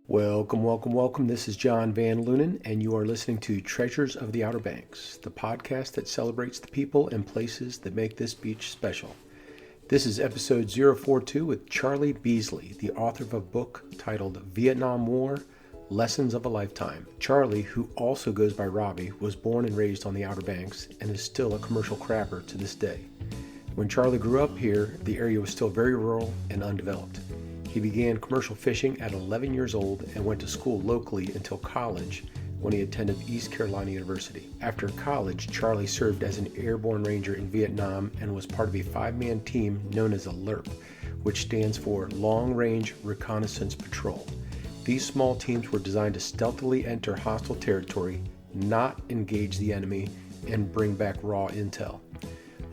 Welcome, welcome, welcome. This is John Van Lunen, and you are listening to Treasures of the Outer Banks, the podcast that celebrates the people and places that make this beach special. This is episode 042 with Charlie Beasley, the author of a book titled Vietnam War, Lessons of a Lifetime. Charlie, who also goes by Robbie, was born and raised on the Outer Banks and is still a commercial crabber to this day. When Charlie grew up here, the area was still very rural and undeveloped. He began commercial fishing at 11 years old and went to school locally until college when he attended East Carolina University. After college, Charlie served as an Airborne Ranger in Vietnam and was part of a 5-man team known as a LRRP, which stands for Long Range Reconnaissance Patrol. These small teams were designed to stealthily enter hostile territory, not engage the enemy, and bring back raw intel.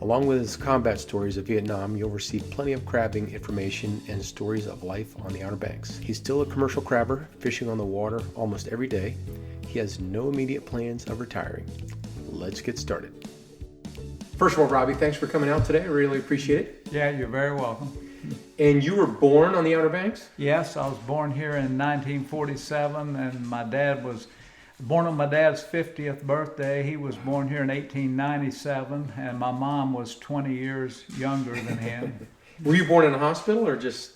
Along with his combat stories of Vietnam, you'll receive plenty of crabbing information and stories of life on the Outer Banks. He's still a commercial crabber, fishing on the water almost every day. He has no immediate plans of retiring. Let's get started. First of all, Robbie, thanks for coming out today. I really appreciate it. Yeah, you're very welcome. And you were born on the Outer Banks? Yes, I was born here in 1947, and my dad was born on my dad's 50th birthday. He was born here in 1897, and my mom was 20 years younger than him. Were you born in a hospital or just?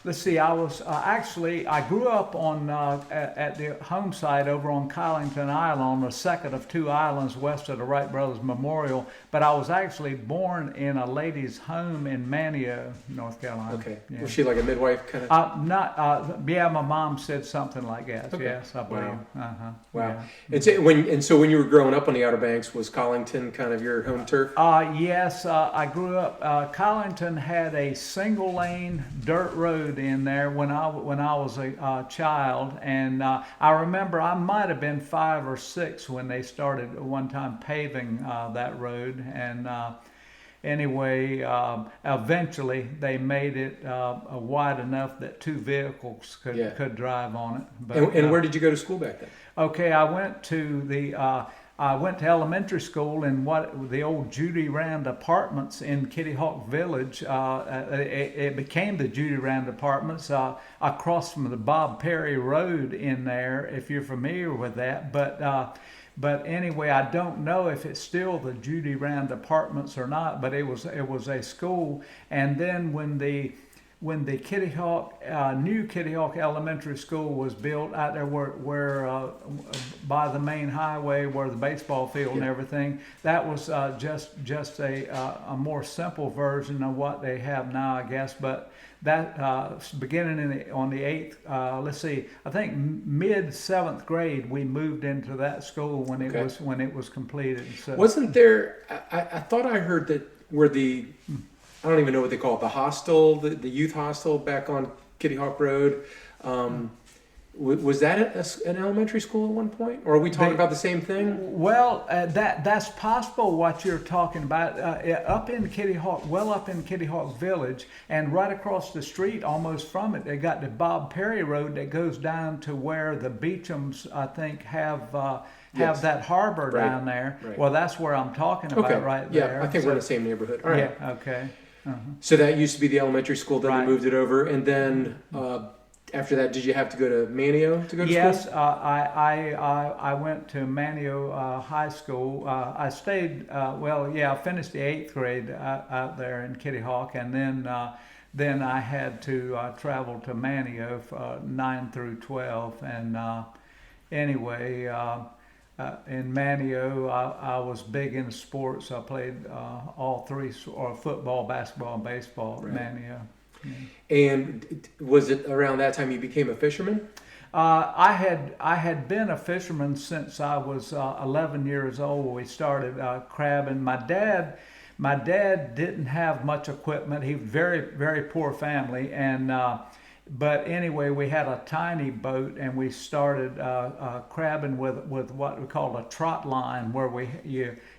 Let's see, I was I grew up on at the home site over on Collington Island, on the second of two islands west of the Wright Brothers Memorial, but I was actually born in a lady's home in Manio, North Carolina. Okay. Yeah. Was she like a midwife kind of? Yeah, my mom said something like that. Okay. Yes, I believe. Wow. Wow. Yeah. And so when you were growing up on the Outer Banks, was Collington kind of your home turf? Yes, I grew up. Collington had a single lane dirt road in there when I was a child, and I remember I might have been 5 or 6 when they started one time paving that road, and anyway, eventually they made it wide enough that 2 vehicles could drive on it. But, and where did you go to school back then? Okay, I went to elementary school in the old Judy Rand Apartments in Kitty Hawk Village. It became the Judy Rand Apartments across from the Bob Perry Road in there, if you're familiar with that. But anyway, I don't know if it's still the Judy Rand Apartments or not. But it was a school, and then when the Kitty Hawk, new Kitty Hawk Elementary School was built out there where by the main highway where the baseball field and everything, that was just a more simple version of what they have now, I guess. But that beginning on the 8th, I think mid 7th grade, we moved into that school when it was completed. So, wasn't there? I thought I heard that where the I don't even know what they call it, the hostel, the youth hostel back on Kitty Hawk Road. Was that an elementary school at one point? Or are we talking about the same thing? Well, that's possible what you're talking about. Up in Kitty Hawk Village, and right across the street almost from it, they got the Bob Perry Road that goes down to where the Beechams, I think, have that harbor down there. Right. Well, that's where I'm talking about right there. Yeah, I think we're in the same neighborhood. All right. Yeah, okay. Uh-huh. So that used to be the elementary school, then they moved it over, and then after that, did you have to go to Manio to go to school? Yes, I went to Manio High School. I stayed, I finished the 8th grade out there in Kitty Hawk, and then I had to travel to Manio for 9 through 12, and anyway, in Manio, I was big in sports. I played all 3, or football, basketball, and baseball at Manio. Yeah. And was it around that time you became a fisherman? I had been a fisherman since I was 11 years old. We started crabbing. My dad didn't have much equipment. He was very, very poor family, and but anyway, we had a tiny boat, and we started crabbing with what we call a trot line, where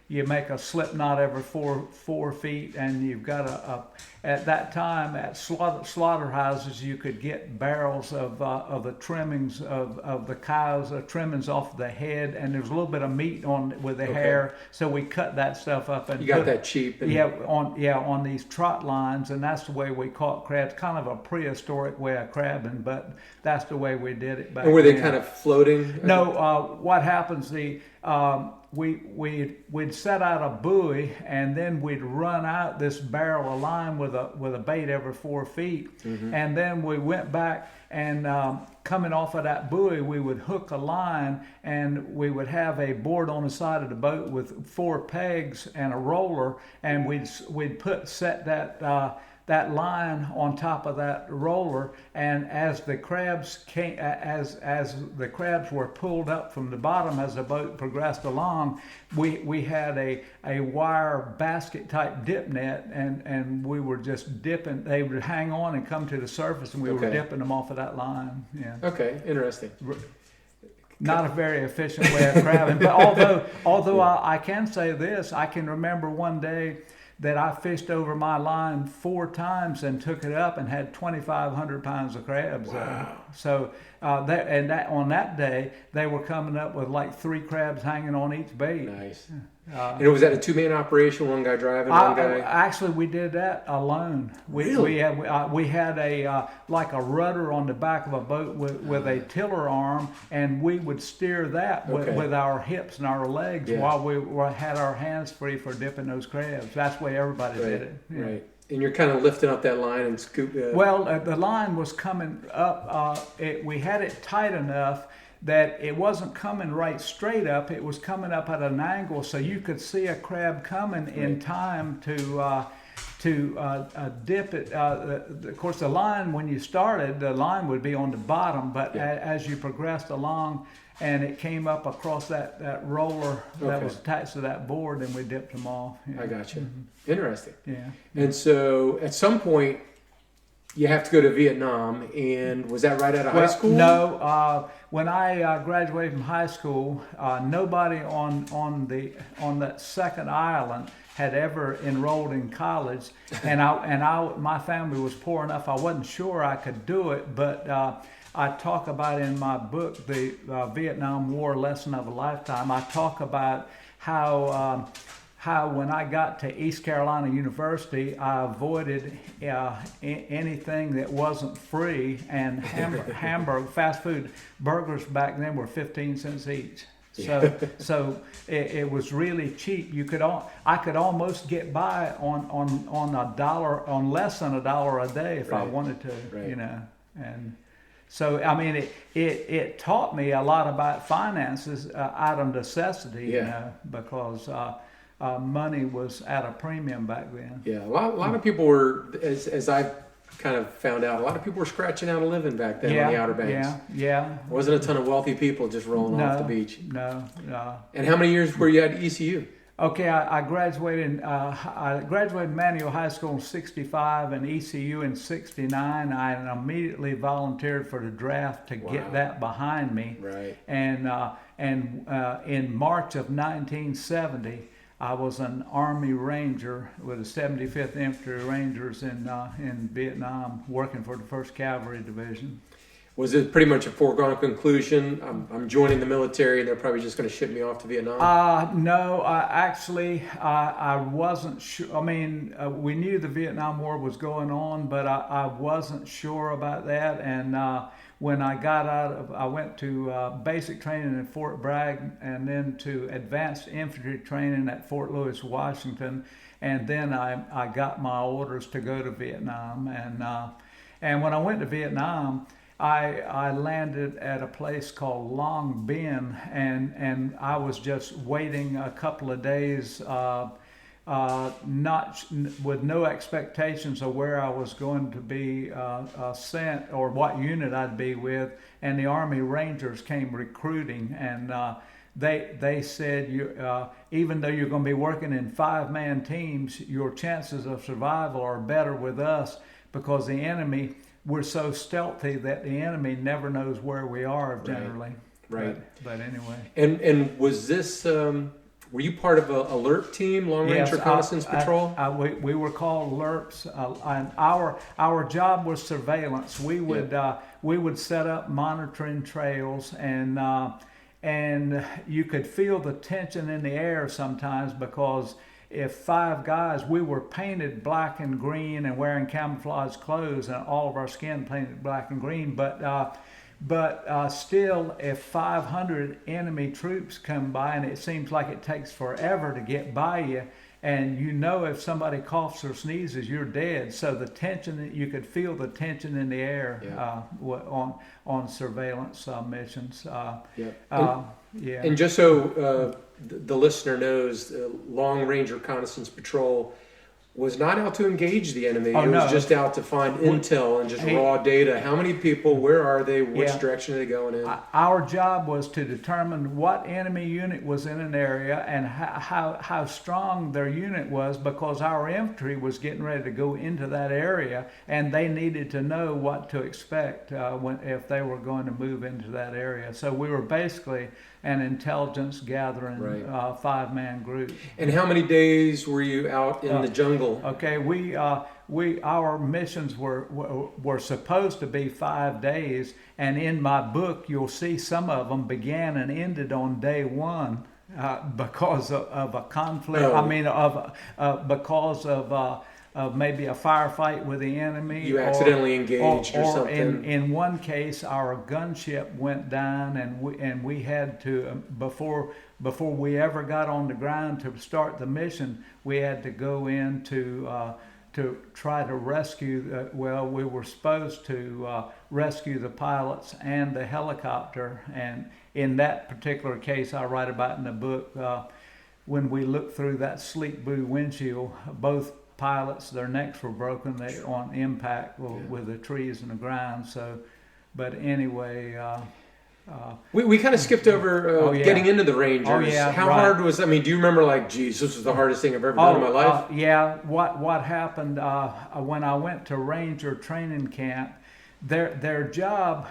you make a slip knot every 4 feet, and you've got at that time at slaughterhouses you could get barrels of the trimmings of the cows, trimmings off the head, and there's a little bit of meat on with the hair, so we cut that stuff up and you got that cheap. And... on these trot lines, and that's the way we caught crabs. Kind of a prehistoric way of crabbing, but that's the way we did it back then. And were they kind of floating? No, what happens, we'd set out a buoy, and then we'd run out this barrel of line with a bait every 4 feet, and then we went back and coming off of that buoy, we would hook a line, and we would have a board on the side of the boat with 4 pegs and a roller, and we'd set that line on top of that roller, and as the crabs came, as the crabs were pulled up from the bottom as the boat progressed along, we had a wire basket type dip net, and we were just dipping. They would hang on and come to the surface, and we were dipping them off of that line. Yeah. Okay, interesting. Not a very efficient way of crabbing, but although I can say this, I can remember one day that I fished over my line 4 times and took it up and had 2,500 pounds of crabs. Wow. So on that day, they were coming up with like 3 crabs hanging on each bait. Nice. And was that a 2-man operation? One guy driving, one guy? Actually, we did that alone. Really? We had a like a rudder on the back of a boat with a tiller arm, and we would steer that with our hips and our legs while we had our hands free for dipping those crabs. That's the way everybody did it. Yeah. Right. And you're kind of lifting up that line and scooping. Well, the line was coming up. We had it tight enough that it wasn't coming right straight up. It was coming up at an angle, so you could see a crab coming in time to dip it. Of course, the line, when you started, the line would be on the bottom, but as you progressed along, and it came up across that roller that was attached to that board, and we dipped them off. Yeah. I got you. Interesting. Yeah. And so at some point, you have to go to Vietnam, and was that right out of high school? No. When I graduated from high school, nobody on that second island had ever enrolled in college, and my family was poor enough. I wasn't sure I could do it, but I talk about in my book, the Vietnam War Lesson of a Lifetime. I talk about how when I got to East Carolina University, I avoided anything that wasn't free, and hamburger, fast food burgers back then were 15 cents each. So it was really cheap. I could almost get by on $1, on less than $1 a day if I wanted to, and. So, I mean, it taught me a lot about finances out of necessity, because money was at a premium back then. Yeah, a lot of people were, as I kind of found out, a lot of people were scratching out a living back then on the Outer Banks. Yeah. Wasn't a ton of wealthy people just rolling off the beach. No. And how many years were you at ECU? Okay, I graduated Manual High School in '65 and ECU in '69. I immediately volunteered for the draft to get that behind me. Right. And in March of 1970, I was an Army Ranger with the 75th Infantry Rangers in Vietnam, working for the 1st Cavalry Division. Was it pretty much a foregone conclusion? I'm joining the military, and they're probably just going to ship me off to Vietnam? No, I wasn't sure. I mean, we knew the Vietnam War was going on, but I wasn't sure about that. And when I got I went to basic training in Fort Bragg, and then to advanced infantry training at Fort Lewis, Washington, and then I got my orders to go to Vietnam. And when I went to Vietnam, I landed at a place called Long Binh, and I was just waiting a couple of days, with no expectations of where I was going to be sent or what unit I'd be with. And the Army Rangers came recruiting, and they said, even though you're going to be working in 5-man teams, your chances of survival are better with us, because the enemy, we're so stealthy that the enemy never knows where we are generally. Right. But anyway. And was this, were Were you part of a alert team, Long Range Reconnaissance Patrol? We were called LRRPs, and our job was surveillance. We would set up monitoring trails, and you could feel the tension in the air sometimes, because if 5 guys, we were painted black and green and wearing camouflage clothes, and all of our skin painted black and green, but still, if 500 enemy troops come by, and it seems like it takes forever to get by you, and you know if somebody coughs or sneezes, you're dead. So the tension, you could feel the tension in the air on surveillance missions. And just so the listener knows, Long Range Reconnaissance Patrol was not out to engage the enemy. It was just out to find intel and just raw data. How many people, where are they, which direction are they going in? Our job was to determine what enemy unit was in an area and how strong their unit was, because our infantry was getting ready to go into that area, and they needed to know what to expect if they were going to move into that area. So we were basically an intelligence gathering 5-man group. And how many days were you out in the jungle? Okay, our missions were supposed to be 5 days, and in my book you'll see some of them began and ended on day 1 because of a conflict. Because of maybe a firefight with the enemy. You accidentally engaged or something. In one case, our gunship went down, and we had to, before we ever got on the ground to start the mission, we had to go in to try to rescue. We were supposed to rescue the pilots and the helicopter. And in that particular case, I write about in the book, when we looked through that sleek blue windshield, both pilots, their necks were broken on impact with the trees and the ground. So, but anyway, we kind of skipped over getting into the Rangers. How hard was? I mean, do you remember, like, geez, this was the hardest thing I've ever done in my life? What happened when I went to Ranger training camp? Their job,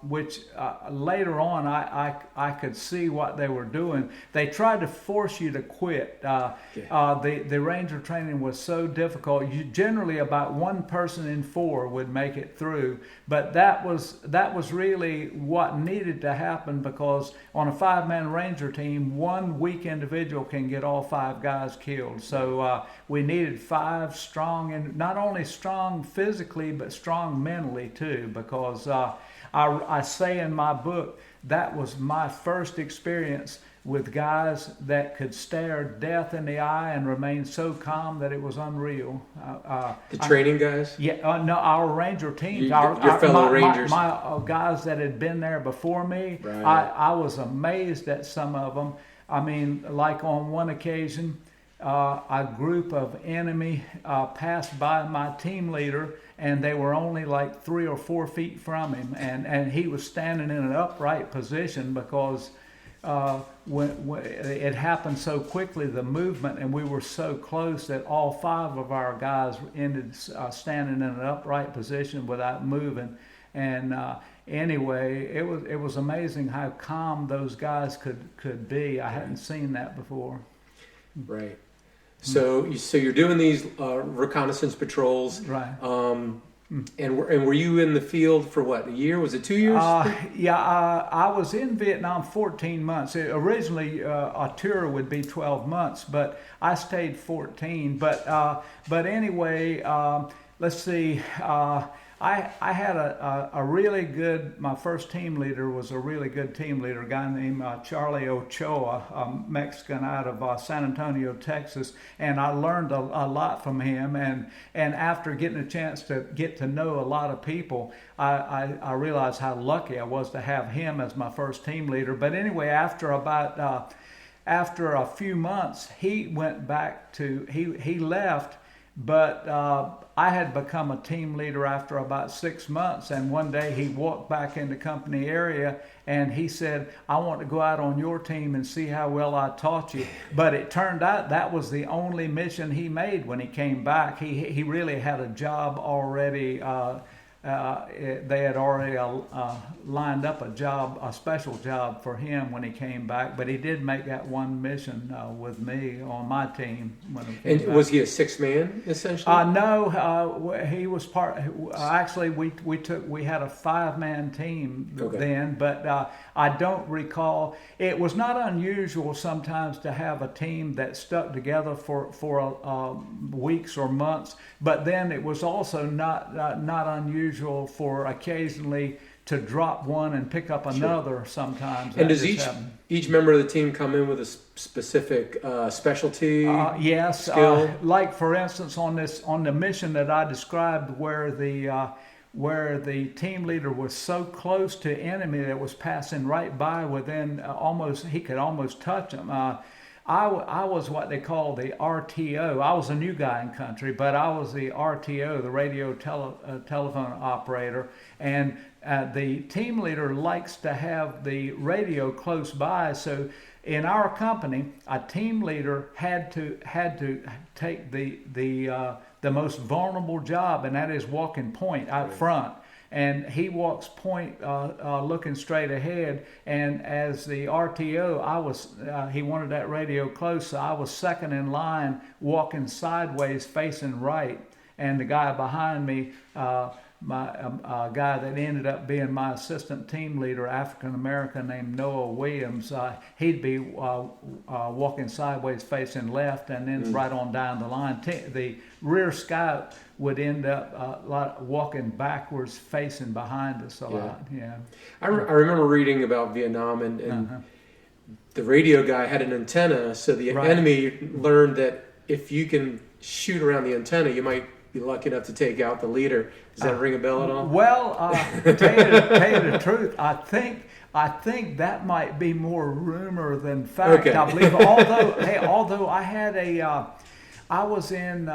which later on I could see what they were doing. They tried to force you to quit. The Ranger training was so difficult. Generally, about 1 person in 4 would make it through. But that was really what needed to happen, because on a 5-man Ranger team, 1 weak individual can get all 5 guys killed. So we needed 5 strong, and not only strong physically, but strong mentally too, because I say in my book that was my first experience with guys that could stare death in the eye and remain so calm that it was unreal. The training guys? Yeah, no, our Ranger teams. Your fellow Rangers. My guys that had been there before me, right. I was amazed at some of them. I mean, like on one occasion, a group of enemy passed by my team leader, and they were only like 3 or 4 feet from him, and he was standing in an upright position, because when it happened so quickly, the movement, and we were so close that all 5 of our guys ended standing in an upright position without moving. And anyway, it was amazing how calm those guys could be. I hadn't seen that before. Right. So you're doing these reconnaissance patrols, right? And were you in the field for what, a year? Was it 2 years? I was in Vietnam 14 months. Originally, a tour would be 12 months, but I stayed 14. But anyway, let's see. I had a really good, my first team leader was a really good team leader, a guy named Charlie Ochoa, a Mexican out of San Antonio, Texas, and I learned a lot from him, and after getting a chance to get to know a lot of people, I realized how lucky I was to have him as my first team leader. But anyway, after a few months, he went back to, he left, but I had become a team leader after about 6 months, and one day he walked back into company area and he said, "I want to go out on your team and see how well I taught you." But it turned out that was the only mission he made when he came back. He really had a job already they had already lined up a special job for him when he came back. But he did make that one mission with me on my team. And was he a 6-man essentially? No, he was part. Actually, we had a 5-man team then, but I don't recall. It was not unusual sometimes to have a team that stuck together for weeks or months, but then it was also not unusual for occasionally to drop one and pick up another. Sometimes. And does each member of the team come in with a specific specialty? Yes. Skill? Like for instance, on the mission that I described, where the team leader was so close to enemy that was passing right by within he could almost touch him. I was what they call the RTO. I was a new guy in country, but I was the RTO, the radio telephone operator. And the team leader likes to have the radio close by. So in our company, a team leader had to take the most vulnerable job, and that is walking point out front. And he walks point, looking straight ahead. And as the RTO, he wanted that radio close, so I was second in line, walking sideways, facing right. And the guy behind me, my guy that ended up being my assistant team leader, African American named Noah Williams, he'd be walking sideways, facing left, and then right on down the line. The rear scout would end up walking backwards, facing behind us a lot. Yeah. I remember reading about Vietnam, and the radio guy had an antenna, so the enemy learned that if you can shoot around the antenna, you might be lucky enough to take out the leader. Does that ring a bell at all? Well, to tell you the truth, I think that might be more rumor than fact. Okay. I believe, although I had I was in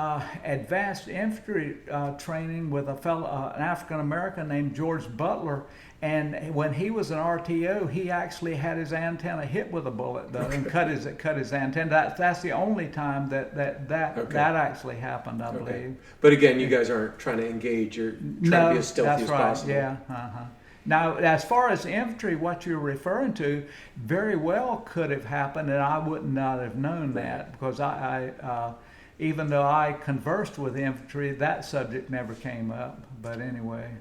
advanced infantry training with an African American named George Butler, and when he was an RTO, he actually had his antenna hit with a bullet and cut his antenna. That's the only time that actually happened, I believe. But again, you guys aren't trying to engage; you're trying to be as stealthy as possible. Yeah. Now, as far as infantry, what you're referring to, very well could have happened, and I would not have known that because I even though I conversed with infantry, that subject never came up. But anyway.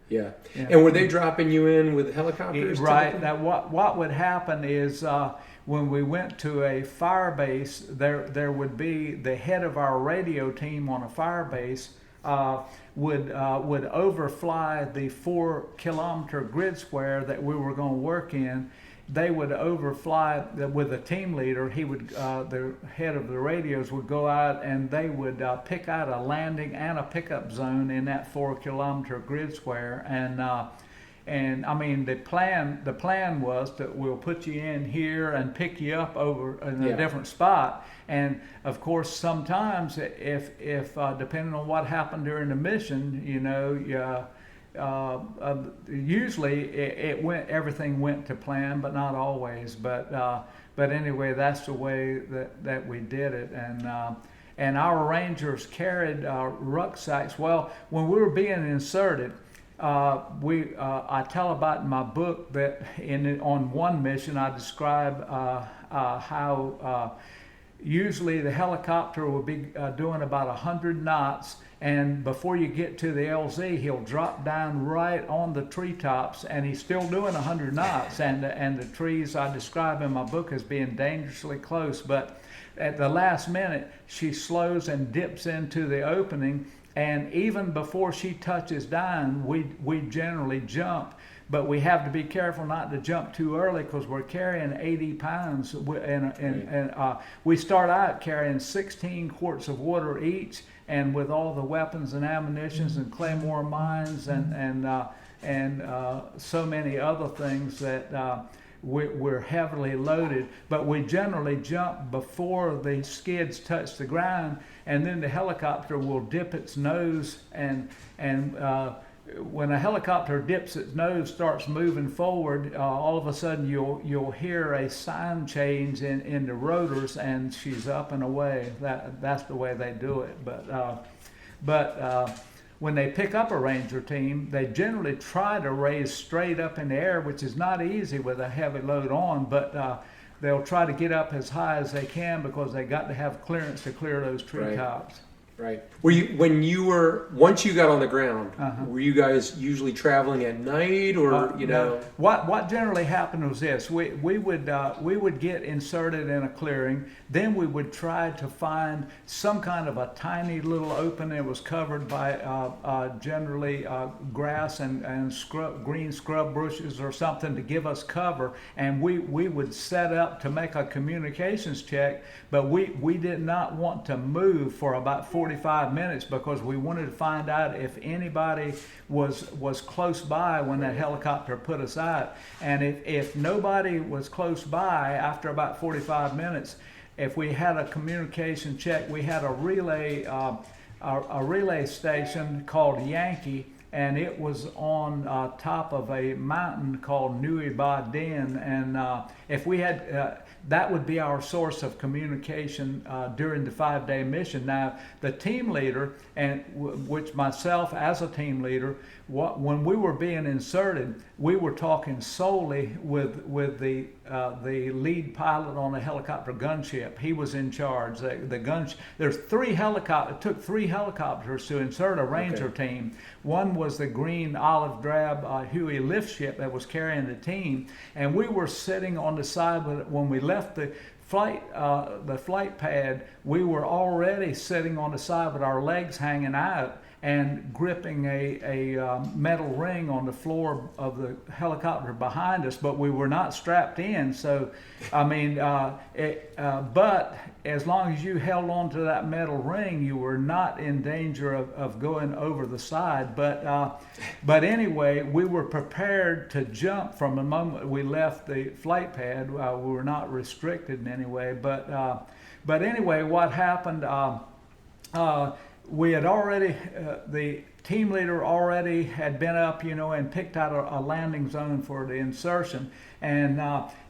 Yeah. And were they dropping you in with helicopters? Right. Now, what would happen is when we went to a fire base, there would be the head of our radio team on a fire base would overfly the 4-kilometer grid square that we were going to work in. They would overfly with the team leader. He would, the head of the radios would go out, and they would pick out a landing and a pickup zone in that 4-kilometer grid square. And I mean, the plan was that we'll put you in here and pick you up over in a different spot. And of course, sometimes if depending on what happened during the mission, usually everything went to plan, but not always. But anyway, that's the way that we did it. And our Rangers carried rucksacks. Well, when we were being inserted, I tell about in my book that on one mission I describe how usually the helicopter will be doing about 100 knots, and before you get to the LZ, he'll drop down right on the treetops, and he's still doing 100 knots, and the trees I describe in my book as being dangerously close. But at the last minute, she slows and dips into the opening, and even before she touches down, we generally jump. But we have to be careful not to jump too early because we're carrying 80 pounds. And we start out carrying 16 quarts of water each, and with all the weapons and ammunitions and claymore mines and so many other things that we're heavily loaded. But we generally jump before the skids touch the ground, and then the helicopter will dip its nose and when a helicopter dips its nose, starts moving forward, all of a sudden you'll hear a sign change in the rotors, and she's up and away. That's the way they do it. But when they pick up a Ranger team, they generally try to raise straight up in the air, which is not easy with a heavy load on, but they'll try to get up as high as they can because they got to have clearance to clear those treetops. Right. Once you got on the ground, were you guys usually traveling at night, or No. What generally happened was this: we would get inserted in a clearing, then we would try to find some kind of a tiny little opening that was covered by generally grass and green scrub bushes or something to give us cover, and we would set up to make a communications check, but we did not want to move for about 45 minutes because we wanted to find out if anybody was close by when that helicopter put us out. And if nobody was close by after about 45 minutes, if we had a communication check, we had a relay station called Yankee, and it was on top of a mountain called Nui Ba Din, and if we had that would be our source of communication during the 5-day mission. Now, the team leader, and which myself as a team leader, when we were being inserted, we were talking solely with the lead pilot on a helicopter gunship. He was in charge. There's 3 helicopters. It took 3 helicopters to insert a Ranger team. One was the green olive drab Huey lift ship that was carrying the team, and we were sitting on the side when we left the flight pad. We were already sitting on the side with our legs hanging out and gripping a metal ring on the floor of the helicopter behind us, but we were not strapped in. So, I mean, but as long as you held on to that metal ring, you were not in danger of going over the side. But anyway, we were prepared to jump from the moment we left the flight pad. We were not restricted in any way. But anyway, what happened? We had already, the team leader already had been up, and picked out a landing zone for the insertion. And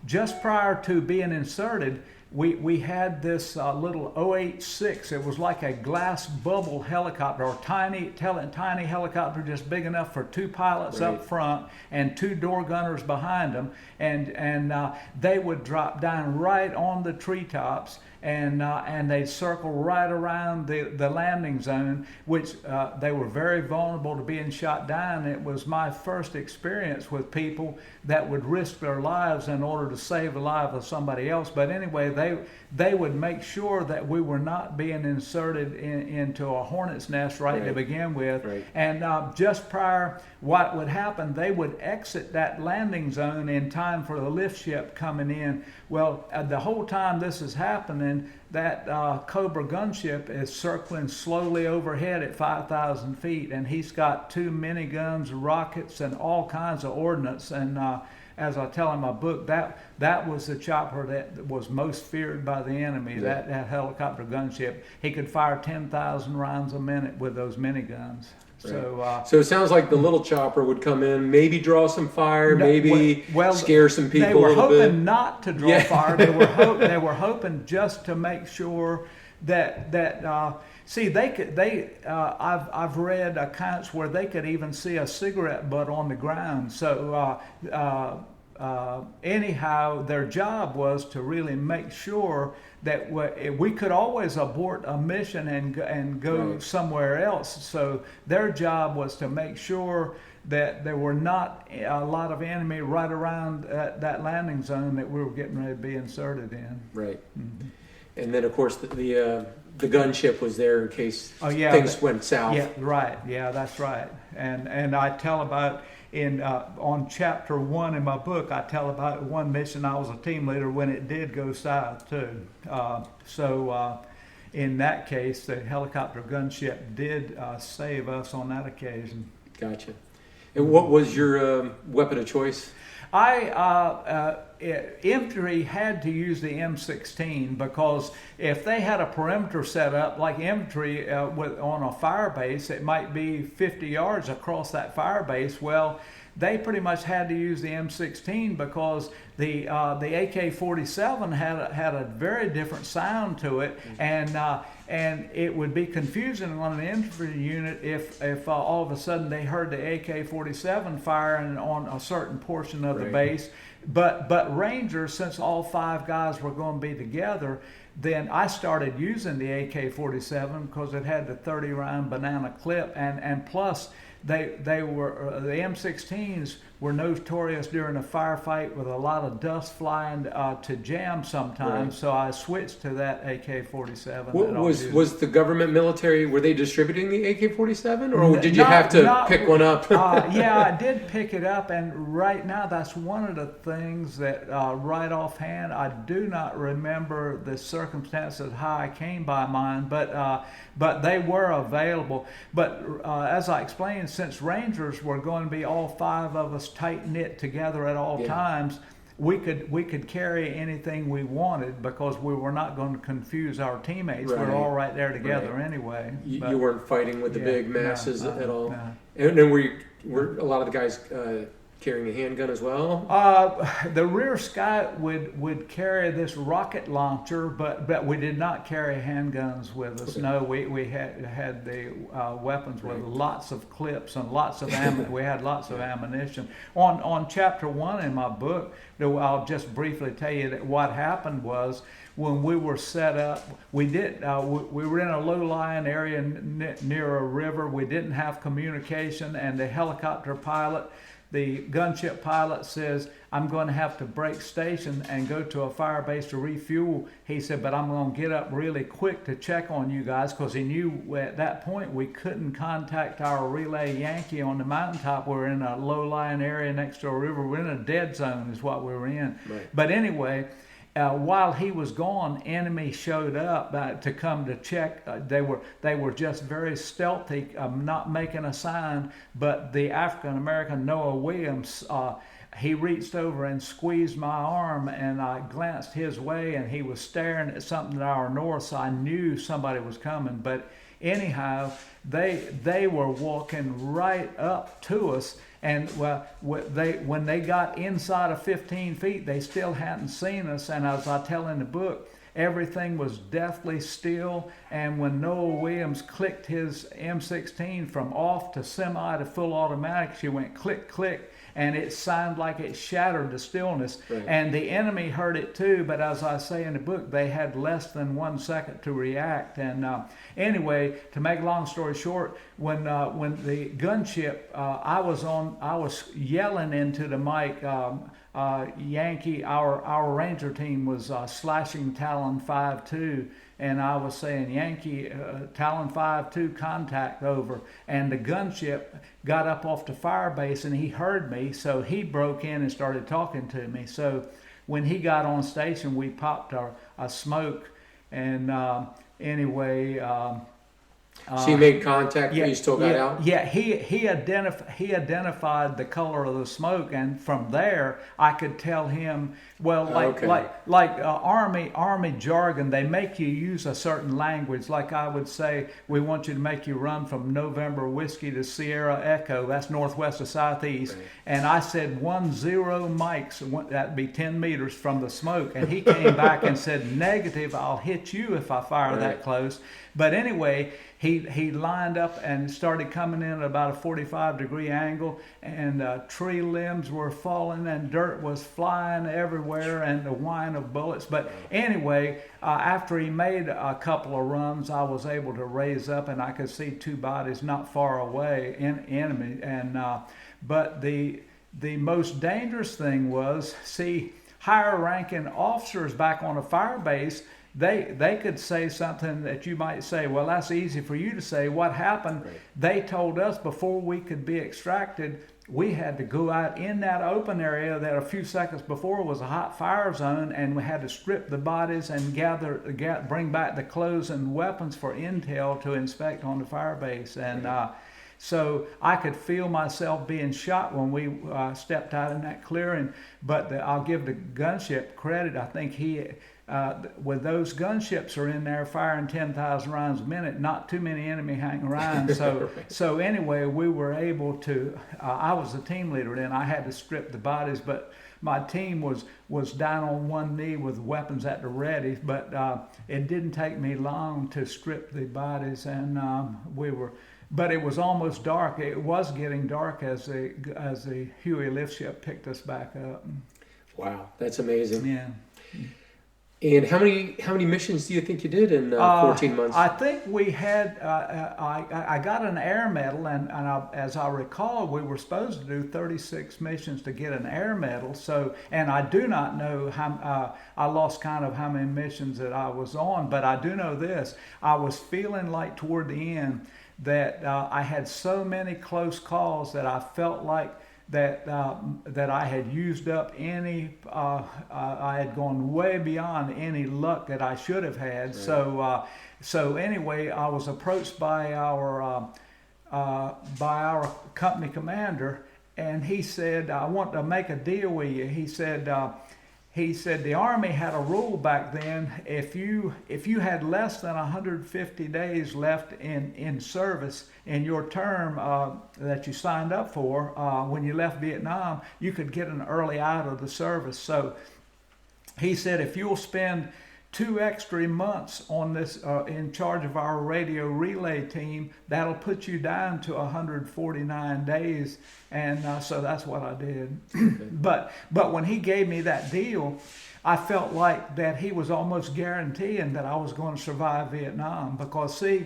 just prior to being inserted, we had this little OH-6. It was like a glass bubble helicopter, or tiny helicopter, just big enough for 2 pilots up front and 2 door gunners behind them. And they would drop down right on the treetops, and they'd circle right around the landing zone, which they were very vulnerable to being shot down. It was my first experience with people that would risk their lives in order to save the life of somebody else. But anyway, they would make sure that we were not being inserted into a hornet's nest to begin with. Right. And just prior, what would happen, they would exit that landing zone in time for the lift ship coming in. Well, the whole time this is happening, that Cobra gunship is circling slowly overhead at 5,000 feet, and he's got 2 miniguns, rockets, and all kinds of ordnance. And as I tell in my book, that was the chopper that was most feared by the enemy, that helicopter gunship. He could fire 10,000 rounds a minute with those miniguns. Right. So it sounds like the little chopper would come in, maybe draw some fire, scare some people. They were a little hoping bit. Not to draw fire. They were hoping just to make sure that see, they could. I've read accounts where they could even see a cigarette butt on the ground. So anyhow, their job was to really make sure that we could always abort a mission and go somewhere else. So their job was to make sure that there were not a lot of enemy right around that landing zone that we were getting ready to be inserted in. Right. Mm-hmm. And then, of course, the gunship was there in case things went south. Yeah, right. Yeah, that's right. And I tell about on chapter 1 in my book, I tell about one mission I was a team leader when it did go south too. So in that case, the helicopter gunship did save us on that occasion. Gotcha. And what was your weapon of choice? Infantry had to use the M16 because if they had a perimeter set up, like infantry on a fire base, it might be 50 yards across that fire base. Well, they pretty much had to use the M16 because the AK-47 had a very different sound to it, and and it would be confusing on an infantry unit if all of a sudden they heard the AK-47 firing on a certain portion of the base. But Rangers, since all 5 guys were going to be together, then I started using the AK-47 because it had the 30-round banana clip, and plus they were the M16s were notorious during a firefight with a lot of dust flying to jam sometimes. So I switched to that AK-47. Was the government military, were they distributing the AK-47, or did you have to pick one up? Yeah, I did pick it up, and right now that's one of the things that right offhand I do not remember the circumstances how I came by mine, but they were available. But as I explained, since Rangers were going to be all 5 of us tight knit together at all times, we could carry anything we wanted because we were not going to confuse our teammates. We're all right there together anyway. You weren't fighting with the big masses at all. No. And then were a lot of the guys carrying a handgun as well? The rear scout would carry this rocket launcher, but we did not carry handguns with us. Okay. No, we had the weapons with lots of clips and lots of we had lots of ammunition. On chapter 1 in my book, I'll just briefly tell you that what happened was when we were set up, we were in a low-lying area near a river. We didn't have communication, and the helicopter pilot, the gunship pilot, says, I'm going to have to break station and go to a fire base to refuel. He said, but I'm going to get up really quick to check on you guys, because he knew at that point we couldn't contact our relay Yankee on the mountaintop. We're in a low-lying area next to a river. We're in a dead zone is what we were in. Right. But anyway, while he was gone, enemy showed up to come to check. They were just very stealthy, not making a sign. But the African American Noah Williams, he reached over and squeezed my arm, and I glanced his way, and he was staring at something to our north. So I knew somebody was coming. But anyhow, they were walking right up to us. And when they got inside of 15 feet, they still hadn't seen us. And as I tell in the book, everything was deathly still. And when Noah Williams clicked his M16 from off to semi to full automatic, she went click, click. And it sounded like it shattered the stillness. Right. And the enemy heard it too, but as I say in the book, they had less than 1 second to react. And anyway, to make a long story short, when the gunship, I was yelling into the mic, Yankee, our Ranger team was slashing Talon 5-2. And I was saying, Yankee, Talon 5-2, contact over. And the gunship got up off the fire base, and he heard me, so he broke in and started talking to me. So when he got on station, we popped a smoke. And anyway... so you made contact, but you still got out? Yeah, he identified the color of the smoke, and from there I could tell him. Well, like Army jargon, they make you use a certain language. Like I would say, we want you to make you run from November Whiskey to Sierra Echo. That's northwest to southeast. Right. And I said 10 mics. That'd be 10 meters from the smoke. And he came back and said, negative. I'll hit you if I fire that close. But anyway, he lined up and started coming in at about a 45-degree angle, and tree limbs were falling and dirt was flying everywhere and the whine of bullets. But anyway, after he made a couple of runs, I was able to raise up, and I could see 2 bodies not far away, enemy. And but the most dangerous thing was, see, higher-ranking officers back on a fire base, they could say something that you might say, well, that's easy for you to say. What happened? Right. They told us before we could be extracted, we had to go out in that open area that a few seconds before was a hot fire zone, and we had to strip the bodies and bring back the clothes and weapons for intel to inspect on the fire base. And So I could feel myself being shot when we stepped out in that clearing. But I'll give the gunship credit. I think when those gunships are in there firing 10,000 rounds a minute, not too many enemy hang around. So so anyway, we were able to. I was the team leader then. I had to strip the bodies, but my team was down on one knee with weapons at the ready. But it didn't take me long to strip the bodies, and we were. But it was almost dark. It was getting dark as the Huey lift ship picked us back up. Wow, that's amazing. Yeah. And how many missions do you think you did in 14 months? I think we had. I got an air medal, and as I recall, we were supposed to do 36 missions to get an air medal. So, and I do not know how. I lost count of how many missions that I was on, but I do know this: I was feeling like toward the end that I had so many close calls that I felt like that I had used up any. I had gone way beyond any luck that I should have had. Right. So anyway, I was approached by our company commander, and he said, "I want to make a deal with you." He said the Army had a rule back then: if you had less than 150 days left in service in your term that you signed up for when you left Vietnam, you could get an early out of the service. So he said, if you'll spend 2 extra months on this in charge of our radio relay team, that'll put you down to 149 days. And so that's what I did. But when he gave me that deal, I felt like that he was almost guaranteeing that I was going to survive Vietnam. Because see,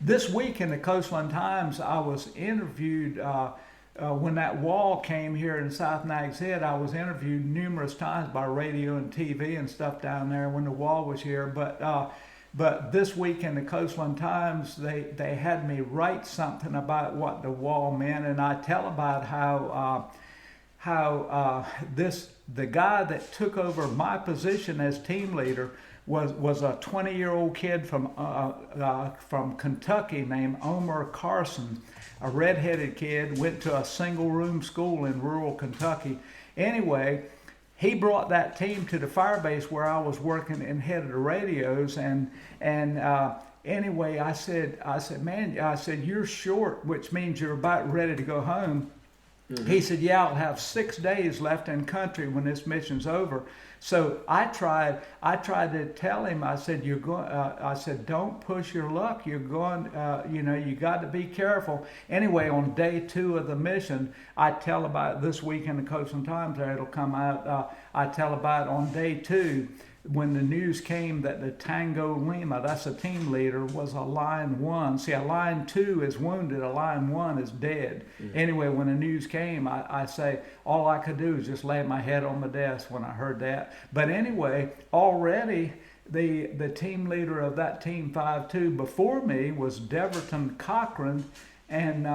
this week in the Coastline Times, I was interviewed when that wall came here in South Nags Head. I was interviewed numerous times by radio and TV and stuff down there when the wall was here. But this week in the Coastline Times, they had me write something about what the wall meant, and I tell about how the guy that took over my position as team leader was a 20-year-old kid from Kentucky named Omar Carson, a redheaded kid, went to a single-room school in rural Kentucky. Anyway, he brought that team to the fire base where I was working and head of the radios, and anyway, I said, man, you're short, which means you're about ready to go home. Mm-hmm. He said, yeah, I'll have 6 days left in country when this mission's over. So I tried to tell him, I said, don't push your luck. You're going, you got to be careful. Anyway, on day 2 of the mission, I tell about this week in the Coastline Times, there it'll come out. I tell about on day 2, when the news came that the Tango Lima, that's a team leader, was a Line 1. See, a Line 2 is wounded, a Line 1 is dead. Mm-hmm. Anyway, when the news came, I say, all I could do is just lay my head on my desk when I heard that. But anyway, already the team leader of that Team 5-2 before me was Deverton Cochran, and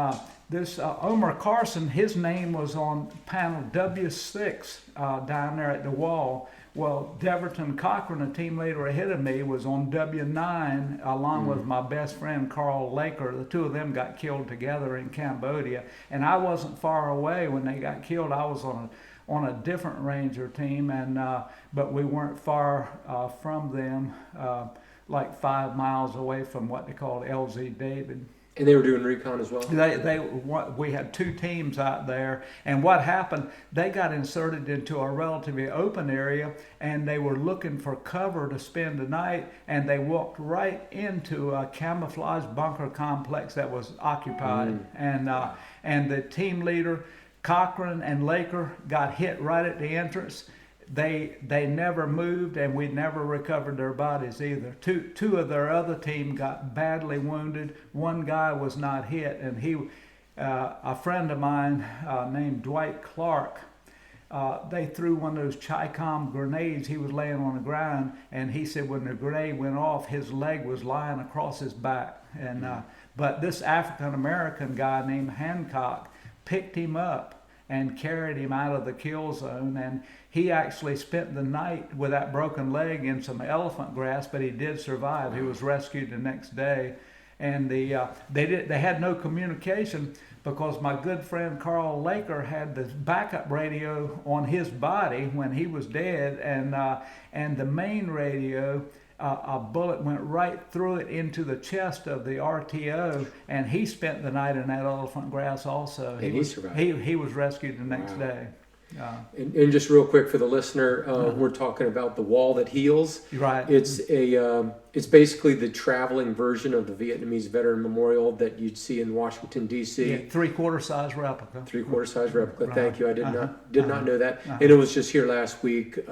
this Omar Carson, his name was on panel W6 down there at the wall. Well, Deverton Cochran, a team leader ahead of me, was on W9 along with my best friend Carl Laker. The two of them got killed together in Cambodia, and I wasn't far away when they got killed. I was on a different Ranger team, and but we weren't far from them, like 5 miles away from what they called LZ David. And they were doing recon as well? We had 2 teams out there, and what happened, they got inserted into a relatively open area, and they were looking for cover to spend the night, and they walked right into a camouflage bunker complex that was occupied. And the team leader, Cochran and Laker, got hit right at the entrance. They never moved, and we never recovered their bodies either. Two of their other team got badly wounded. One guy was not hit, and a friend of mine named Dwight Clark, they threw one of those Chi-Com grenades. He was laying on the ground, and he said when the grenade went off, his leg was lying across his back. And but this African-American guy named Hancock picked him up and carried him out of the kill zone, and he actually spent the night with that broken leg in some elephant grass, but he did survive. He was rescued the next day. they had no communication because my good friend Carl Laker had the backup radio on his body when he was dead, and the main radio. A bullet went right through it into the chest of the RTO, and he spent the night in that elephant grass also. And he survived. He was rescued the next day. And just real quick for the listener, we're talking about the Wall That Heals. Right. It's basically the traveling version of the Vietnamese Veteran Memorial that you'd see in Washington D.C. Yeah, 3/4 size replica. 3/4 size replica. Right. Thank you. I did not know that, and it was just here last week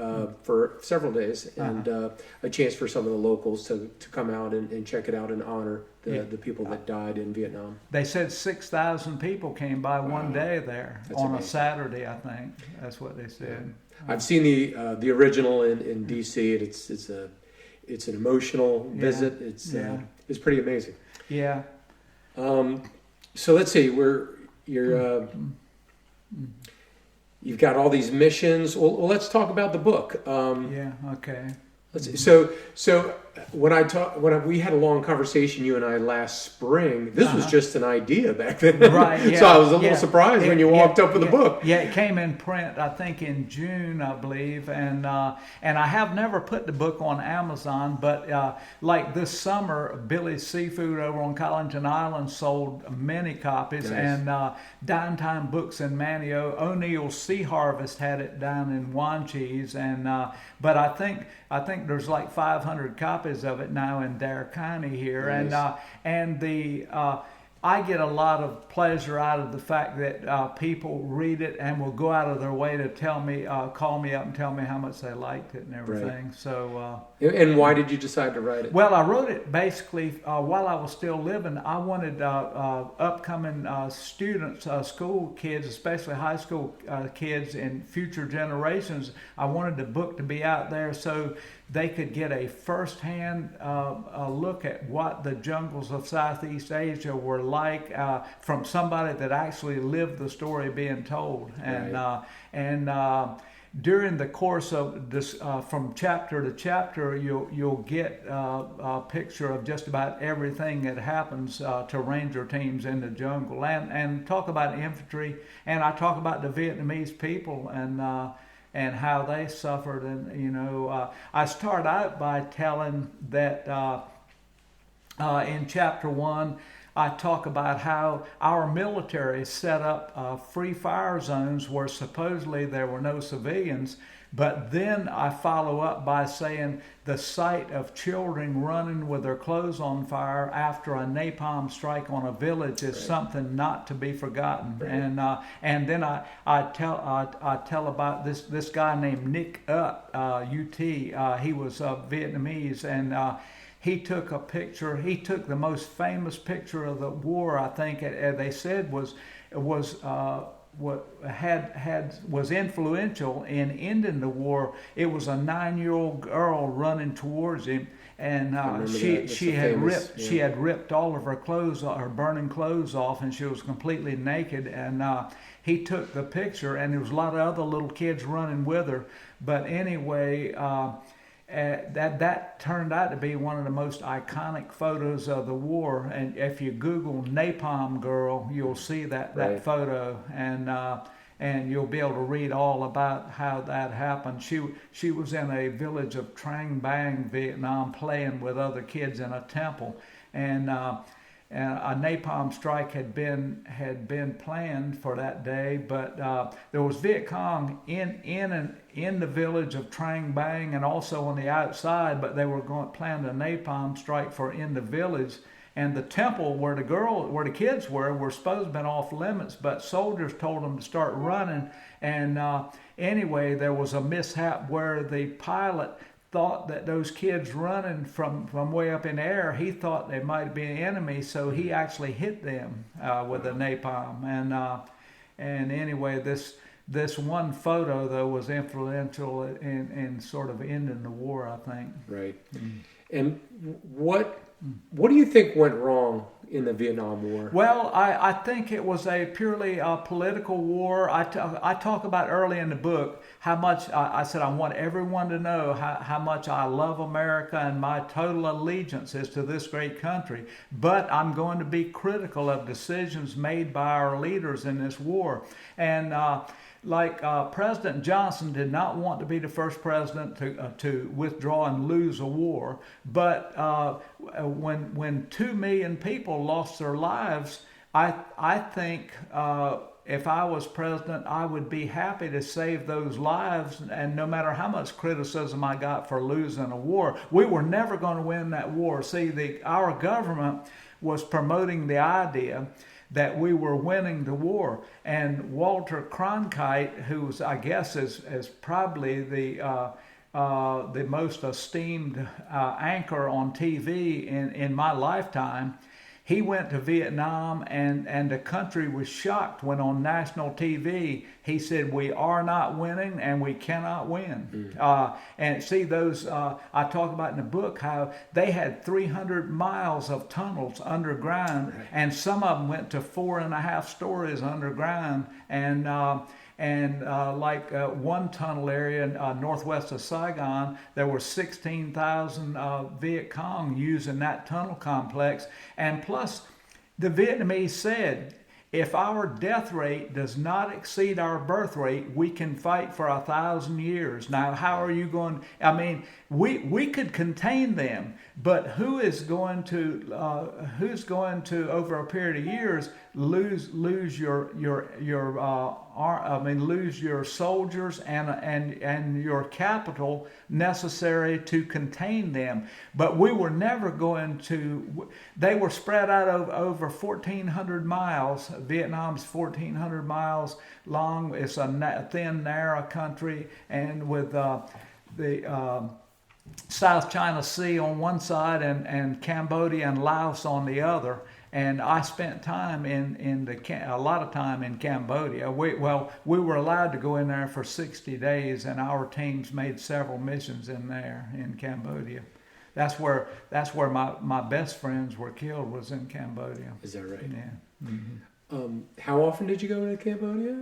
for several days, and a chance for some of the locals to come out and check it out and honor the people that died in Vietnam. They said 6,000 people came by one day there. That's on amazing. A Saturday, I think. That's what they said. I've seen the original in D.C. and it's an emotional visit. It's pretty amazing. Yeah. So let's see. You've got all these missions. Well, let's talk about the book. Okay. Let's see. So when we had a long conversation, you and I, last spring. This was just an idea back then, right? Yeah, so I was a little surprised when you walked up with the book. Yeah, it came in print, I think, in June, I believe, and I have never put the book on Amazon, but like this summer, Billy's Seafood over on Collington Island sold many copies, Nice. and Dine Time Books in Manio, O'Neill's Sea Harvest had it down in Wanchese, and but I think there's like 500 copies of it now in Dare County here. Nice. I get a lot of pleasure out of the fact that people read it and will go out of their way to tell me, call me up and tell me how much they liked it and everything. Right. So. And why did you decide to write it? Well, I wrote it basically while I was still living. I wanted upcoming students, school kids, especially high school kids and future generations. I wanted the book to be out there so they could get a first-hand look at what the jungles of Southeast Asia were like from somebody that actually lived the story being told. And during the course of this, from chapter to chapter, you'll get a picture of just about everything that happens to ranger teams in the jungle, and talk about infantry, and I talk about the Vietnamese people and how they suffered. And I start out by telling that in chapter 1 I talk about how our military set up free fire zones where supposedly there were no civilians, but then I follow up by saying the sight of children running with their clothes on fire after a napalm strike on a village is something not to be forgotten. Right. And then I tell about this guy named Nick Ut, UT. He was Vietnamese, and he took a picture. He took the most famous picture of the war, I think, they said was influential in ending the war. It was a 9-year-old girl running towards him, and she had ripped all of her clothes, her burning clothes off, and she was completely naked. And he took the picture, and there was a lot of other little kids running with her. But anyway. That turned out to be one of the most iconic photos of the war, and if you Google Napalm Girl, you'll see that photo, and you'll be able to read all about how that happened. She was in a village of Trang Bang, Vietnam, playing with other kids in a temple, and a napalm strike had been planned for that day, but there was Viet Cong in the village of Trang Bang and also on the outside, but they were planned a napalm strike for in the village, and the temple where the kids were supposed to have been off limits, but soldiers told them to start running, and anyway, there was a mishap where the pilot thought that those kids running from way up in the air, he thought they might be an enemy, so he actually hit them with a napalm. And anyway, this one photo though was influential in sort of ending the war, I think. Right. Mm-hmm. And what What do you think went wrong in the Vietnam War? Well, I think it was a purely political war. I talk about early in the book how much I said I want everyone to know how much I love America and my total allegiance is to this great country. But I'm going to be critical of decisions made by our leaders in this war. And President Johnson did not want to be the first president to withdraw and lose a war, but when 2 million people lost their lives, I think if I was president, I would be happy to save those lives. And no matter how much criticism I got for losing a war, we were never going to win that war. See, our government was promoting the idea that we were winning the war. And Walter Cronkite, who was, I guess, is probably the most esteemed anchor on TV in my lifetime, he went to Vietnam, and the country was shocked when on national TV he said, "We are not winning and we cannot win." And see those, I talk about in the book how they had 300 miles of tunnels underground, and some of them went to 4.5 stories underground. One tunnel area northwest of Saigon, there were 16,000 Viet Cong using that tunnel complex. And plus, the Vietnamese said, if our death rate does not exceed our birth rate, we can fight for 1,000 years. Now, how are you going? I mean, we could contain them, but who's going to over a period of years lose your soldiers and your capital necessary to contain them. But we were never going to. They were spread out over 1,400 miles. Vietnam's 1,400 miles long. It's a thin, narrow country, and with the South China Sea on one side and Cambodia and Laos on the other. And I spent time a lot of time in Cambodia. We were allowed to go in there for 60 days, and our teams made several missions in there in Cambodia. That's where my best friends were killed, was in Cambodia. Is that right? Yeah. Mm-hmm. How often did you go to Cambodia?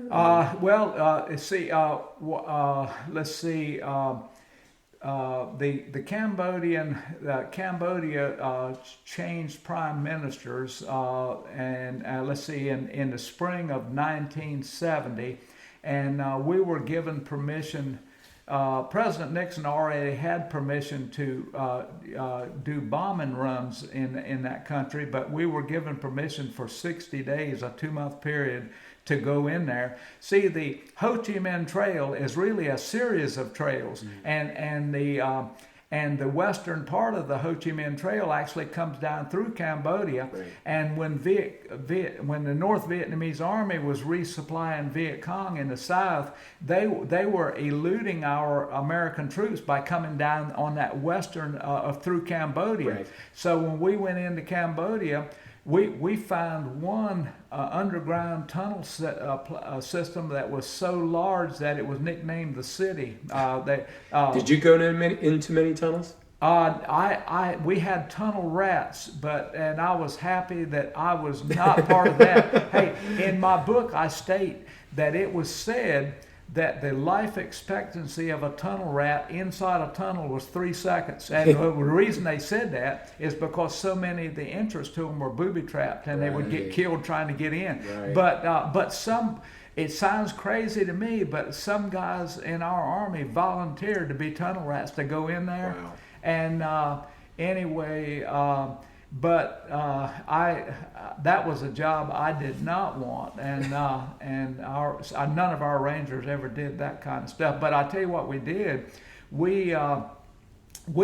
Let's see. The Cambodia changed prime ministers, in the spring of 1970, and we were given permission. President Nixon already had permission to do bombing runs in that country, but we were given permission for 60 days, a 2-month period, to go in there. See, the Ho Chi Minh Trail is really a series of trails, mm-hmm. and the western part of the Ho Chi Minh Trail actually comes down through Cambodia. Right. And when the North Vietnamese Army was resupplying Viet Cong in the south, they were eluding our American troops by coming down on that western through Cambodia. Right. So when we went into Cambodia, we found one underground tunnel system that was so large that it was nicknamed the city. Did you go into many tunnels? We had tunnel rats, and I was happy that I was not part of that. Hey, in my book, I state that it was said that the life expectancy of a tunnel rat inside a tunnel was 3 seconds. And the reason they said that is because so many of the entrants to them were booby-trapped, and they would get killed trying to get in. Right. But it sounds crazy to me, but some guys in our Army volunteered to be tunnel rats to go in there. Wow. And anyway, that was a job I did not want, and none of our Rangers ever did that kind of stuff. But I tell you what we did, we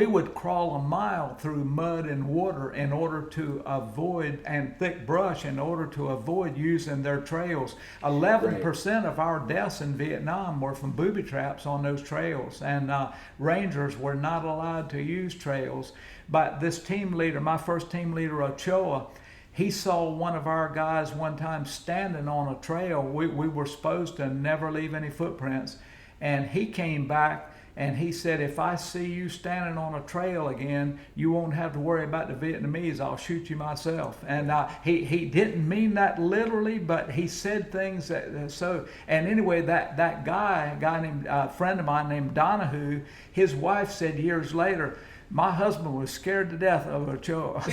would crawl a mile through mud and water in order to avoid, and thick brush in order to avoid using their trails. 11% of our deaths in Vietnam were from booby traps on those trails, and Rangers were not allowed to use trails. But this team leader, my first team leader, Ochoa, he saw one of our guys one time standing on a trail. We were supposed to never leave any footprints, and he came back And he said, if I see you standing on a trail again, you won't have to worry about the Vietnamese. I'll shoot you myself. And he didn't mean that literally, but he said things that so. And anyway, that guy named friend of mine named Donahue, his wife said years later, my husband was scared to death of Ochoa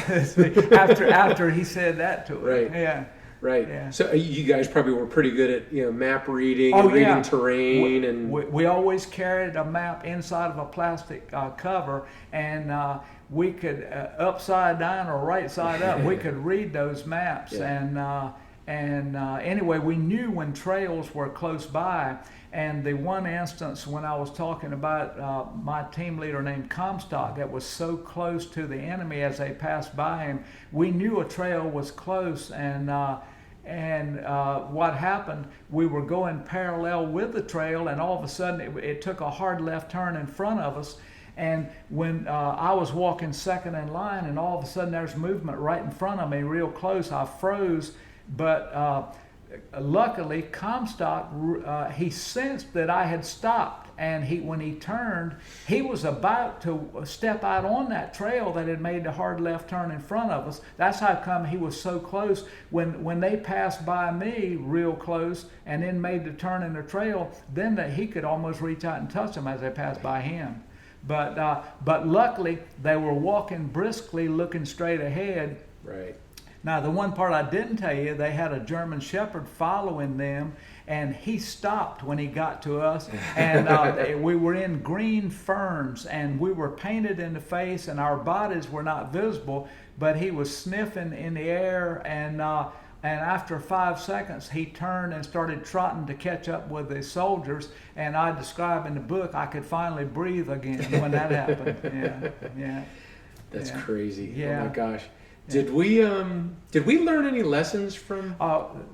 after he said that to him. Right. Yeah. Right. Yeah. So you guys probably were pretty good at map reading Oh, and reading yeah. terrain We always carried a map inside of a plastic cover, and we could upside down or right side up. We could read those maps, Yeah. and anyway, we knew when trails were close by. And the one instance when I was talking about my team leader named Comstock that was so close to the enemy as they passed by him, we knew a trail was close. And what happened, we were going parallel with the trail, and all of a sudden it took a hard left turn in front of us. And when I was walking second in line, and all of a sudden there's movement right in front of me, real close, I froze. But luckily, Comstock, he sensed that I had stopped, and when he turned, he was about to step out on that trail that had made the hard left turn in front of us. That's how come he was so close. When they passed by me real close and then made the turn in the trail, then he could almost reach out and touch them as they passed by him. But luckily, they were walking briskly, looking straight ahead. Right. Now, the one part I didn't tell you, they had a German Shepherd following them, and he stopped when he got to us. And we were in green ferns, and we were painted in the face, and our bodies were not visible, but he was sniffing in the air, and after 5 seconds, he turned and started trotting to catch up with the soldiers. And I describe in the book, I could finally breathe again when that happened. Yeah. That's crazy. Yeah. Oh my gosh. Did we learn any lessons from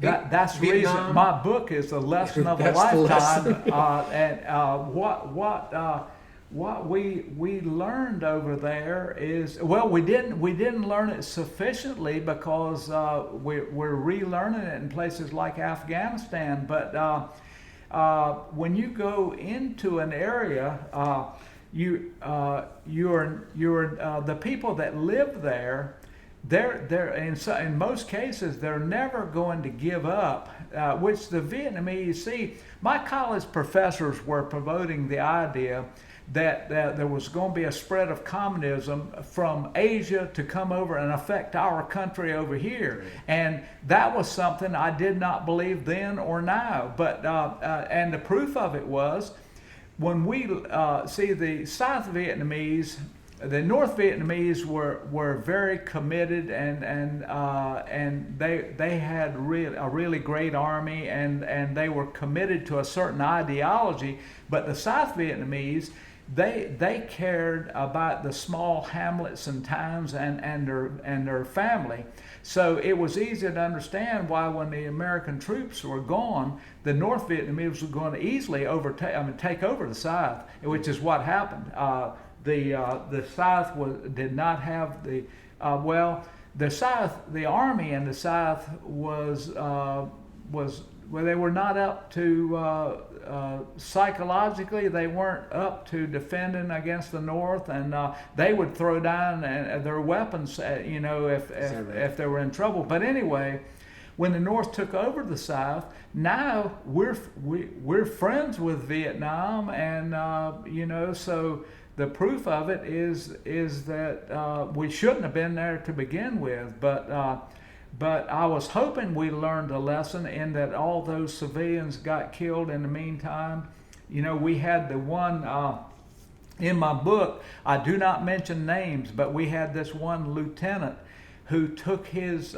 that's the Vietnam? reason my book is a lesson of a That's the lifetime. lesson. What we learned over there is, well, we didn't learn it sufficiently because we're relearning it in places like Afghanistan. But when you go into an area, you're the people that live there. In most cases, they're never going to give up, which the Vietnamese see. My college professors were promoting the idea that there was going to be a spread of communism from Asia to come over and affect our country over here. Right. And that was something I did not believe then or now. But and the proof of it was when we see the South Vietnamese. The North Vietnamese were very committed, and they had a really great army, and they were committed to a certain ideology. But the South Vietnamese, they cared about the small hamlets and towns and their family. So it was easy to understand why when the American troops were gone, the North Vietnamese were going to easily take over the South, which is what happened. The South did not have the South. The Army in the South was they were not up to psychologically. They weren't up to defending against the North, and they would throw down their weapons, if they were in trouble. But anyway, when the North took over the South, now we're friends with Vietnam, and so. The proof of it is that we shouldn't have been there to begin with, but I was hoping we learned a lesson in that all those civilians got killed in the meantime. We had the one in my book. I do not mention names, but we had this one lieutenant who took his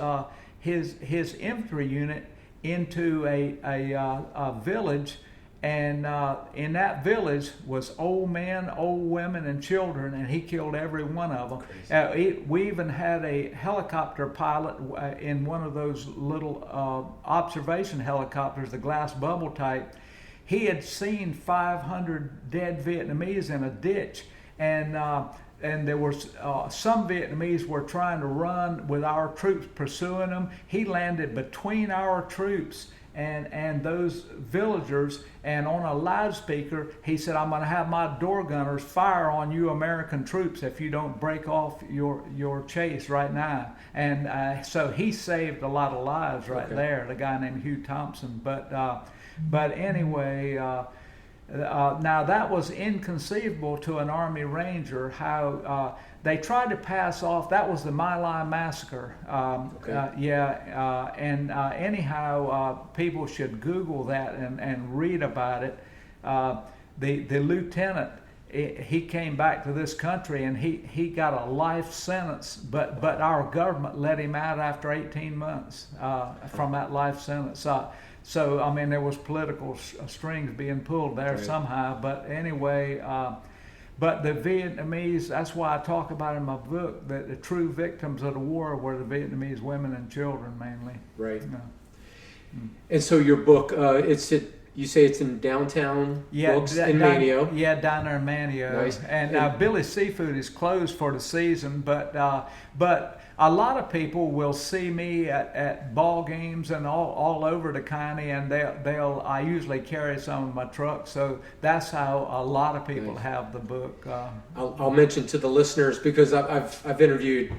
infantry unit into a village. And in that village was old men, old women, and children, and he killed every one of them. We even had a helicopter pilot in one of those little observation helicopters, the glass bubble type. He had seen 500 dead Vietnamese in a ditch, and there were some Vietnamese were trying to run with our troops pursuing them. He landed between our troops and those villagers, and on a loudspeaker he said, "I'm going to have my door gunners fire on you American troops if you don't break off your chase right now." And so he saved a lot of lives right there, the guy named Hugh Thompson. But anyway, now that was inconceivable to an Army Ranger, how they tried to pass off, that was the My Lai massacre. Anyhow, people should Google that and read about it. The lieutenant, he came back to this country and he got a life sentence, but our government let him out after 18 months from that life sentence. So, I mean, there was political strings being pulled there somehow. But anyway, but the Vietnamese, that's why I talk about in my book that the true victims of the war were the Vietnamese women and children mainly. Right. And so your book, you say it's in downtown Books in Manio. Yeah, down there in Manio. Nice. And Billy's Seafood is closed for the season, but a lot of people will see me at ball games and all over the county, and I usually carry some of my truck, so that's how a lot of people have the book. I'll mention to the listeners, because I've interviewed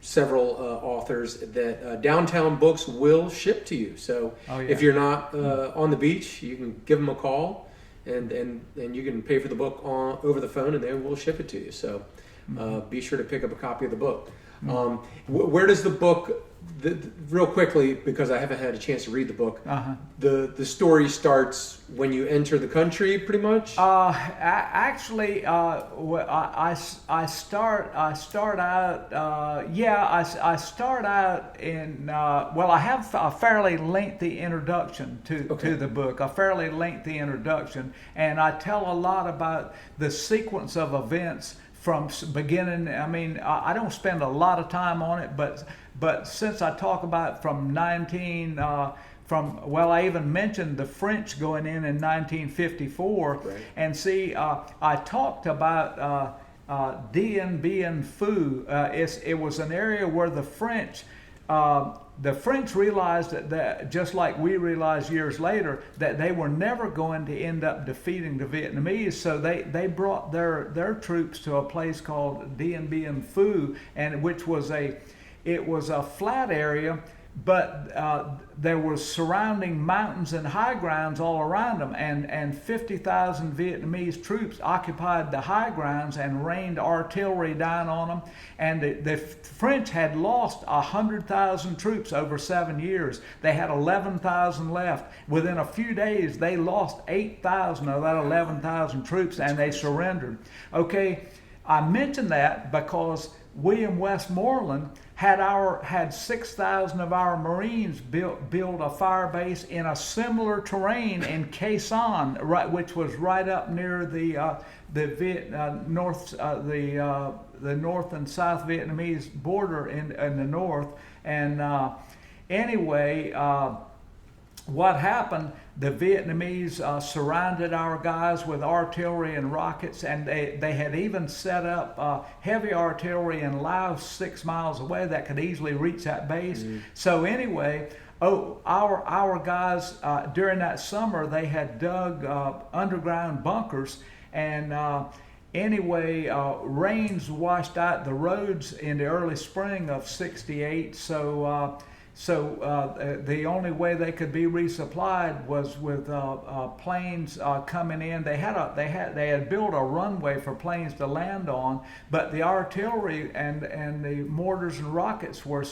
several authors, that Downtown Books will ship to you. So if you're not on the beach, you can give them a call, and you can pay for the book over the phone, and they will ship it to you. So be sure to pick up a copy of the book. Where does the book, real quickly, because I haven't had a chance to read the book, the story starts when you enter the country, pretty much? Actually, I start out in, I have a fairly lengthy introduction to the book, and I tell a lot about the sequence of events from beginning. I mean, I don't spend a lot of time on it, but since I talk about from I even mentioned the French going in 1954, and see, I talked about Dien Bien Phu. It was an area where the French realized that just like we realized years later, that they were never going to end up defeating the Vietnamese. So they brought their troops to a place called Dien Bien Phu, and which was a flat area, but there were surrounding mountains and high grounds all around them, and 50,000 Vietnamese troops occupied the high grounds and rained artillery down on them. And the French had lost 100,000 troops over 7 years. They had 11,000 left. Within a few days, they lost 8,000 of that 11,000 troops, and they surrendered. Okay, I mention that because William Westmoreland had 6,000 of our Marines build a fire base in a similar terrain in Khe Sanh, which was right up near the north and South Vietnamese border in the north. And anyway, what happened? The Vietnamese surrounded our guys with artillery and rockets, and they had even set up heavy artillery in Laos 6 miles away that could easily reach that base. So anyway, our guys during that summer, they had dug underground bunkers, and anyway, rains washed out the roads in the early spring of '68. So the only way they could be resupplied was with planes coming in. They had built a runway for planes to land on, but the artillery and the mortars and rockets were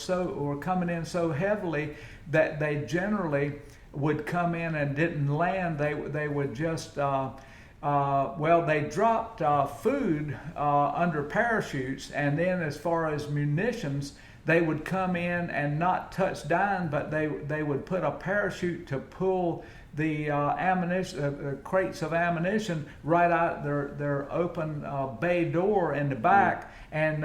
coming in so heavily that they generally would come in and didn't land. They would just they dropped food under parachutes, and then as far as munitions, they would come in and not touch down, but they would put a parachute to pull the ammunition, crates of ammunition right out their open bay door in the back, and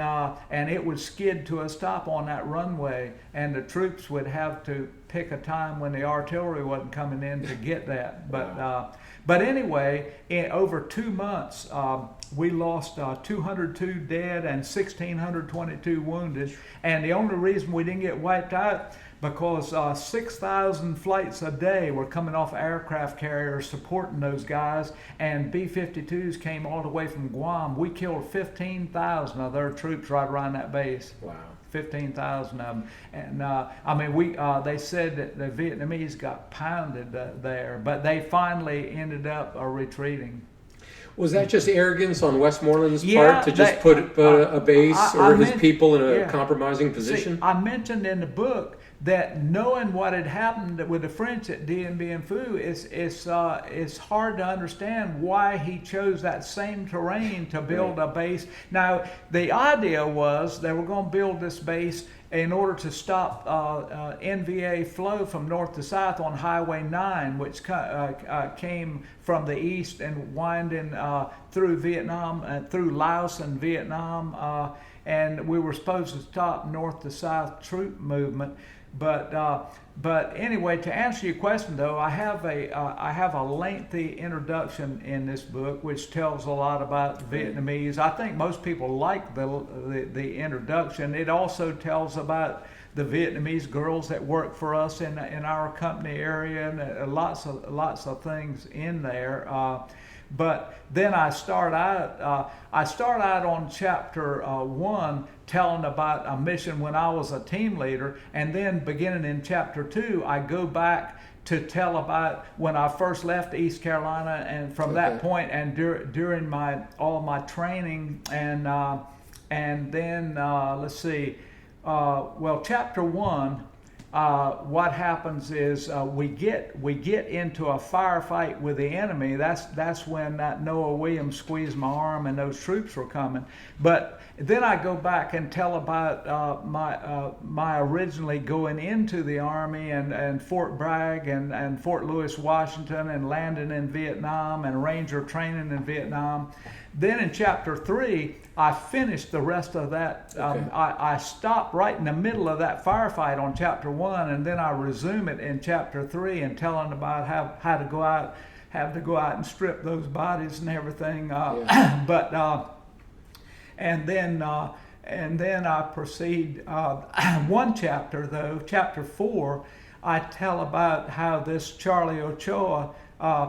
it would skid to a stop on that runway, and the troops would have to pick a time when the artillery wasn't coming in to get that. But anyway, in over 2 months, we lost 202 dead and 1,622 wounded. And the only reason we didn't get wiped out, because 6,000 flights a day were coming off aircraft carriers supporting those guys, and B-52s came all the way from Guam. We killed 15,000 of their troops right around that base. Wow. 15,000 of them, and they said that the Vietnamese got pounded there, but they finally ended up retreating. Was that just arrogance on Westmoreland's part to just put a base or his people in a compromising position? See, I mentioned in the book that knowing what had happened with the French at Dien Bien Phu, it's hard to understand why he chose that same terrain to build a base. Now, the idea was they were going to build this base in order to stop NVA flow from north to south on Highway 9, which came from the east and winding through Vietnam, through Laos and Vietnam, and we were supposed to stop north to south troop movement. But anyway, to answer your question though, I have a lengthy introduction in this book which tells a lot about Vietnamese. I think most people like the introduction. It also tells about the Vietnamese girls that work for us in our company area, and lots of things in there. But then I start out on chapter 1 telling about a mission when I was a team leader, and then beginning in chapter 2, I go back to tell about when I first left East Carolina, and from that point and during all my training, and then let's see, chapter 1. What happens is we get into a firefight with the enemy. That's when that Noah Williams squeezed my arm and those troops were coming. But then I go back and tell about my originally going into the Army and Fort Bragg and Fort Lewis, Washington, and landing in Vietnam and Ranger training in Vietnam. Then in chapter 3, I finished the rest of that. I stopped right in the middle of that firefight on chapter 1, and then I resume it in chapter 3 and telling about how to go out, and strip those bodies and everything. And then I proceed. One chapter though, chapter 4, I tell about how this Charlie Ochoa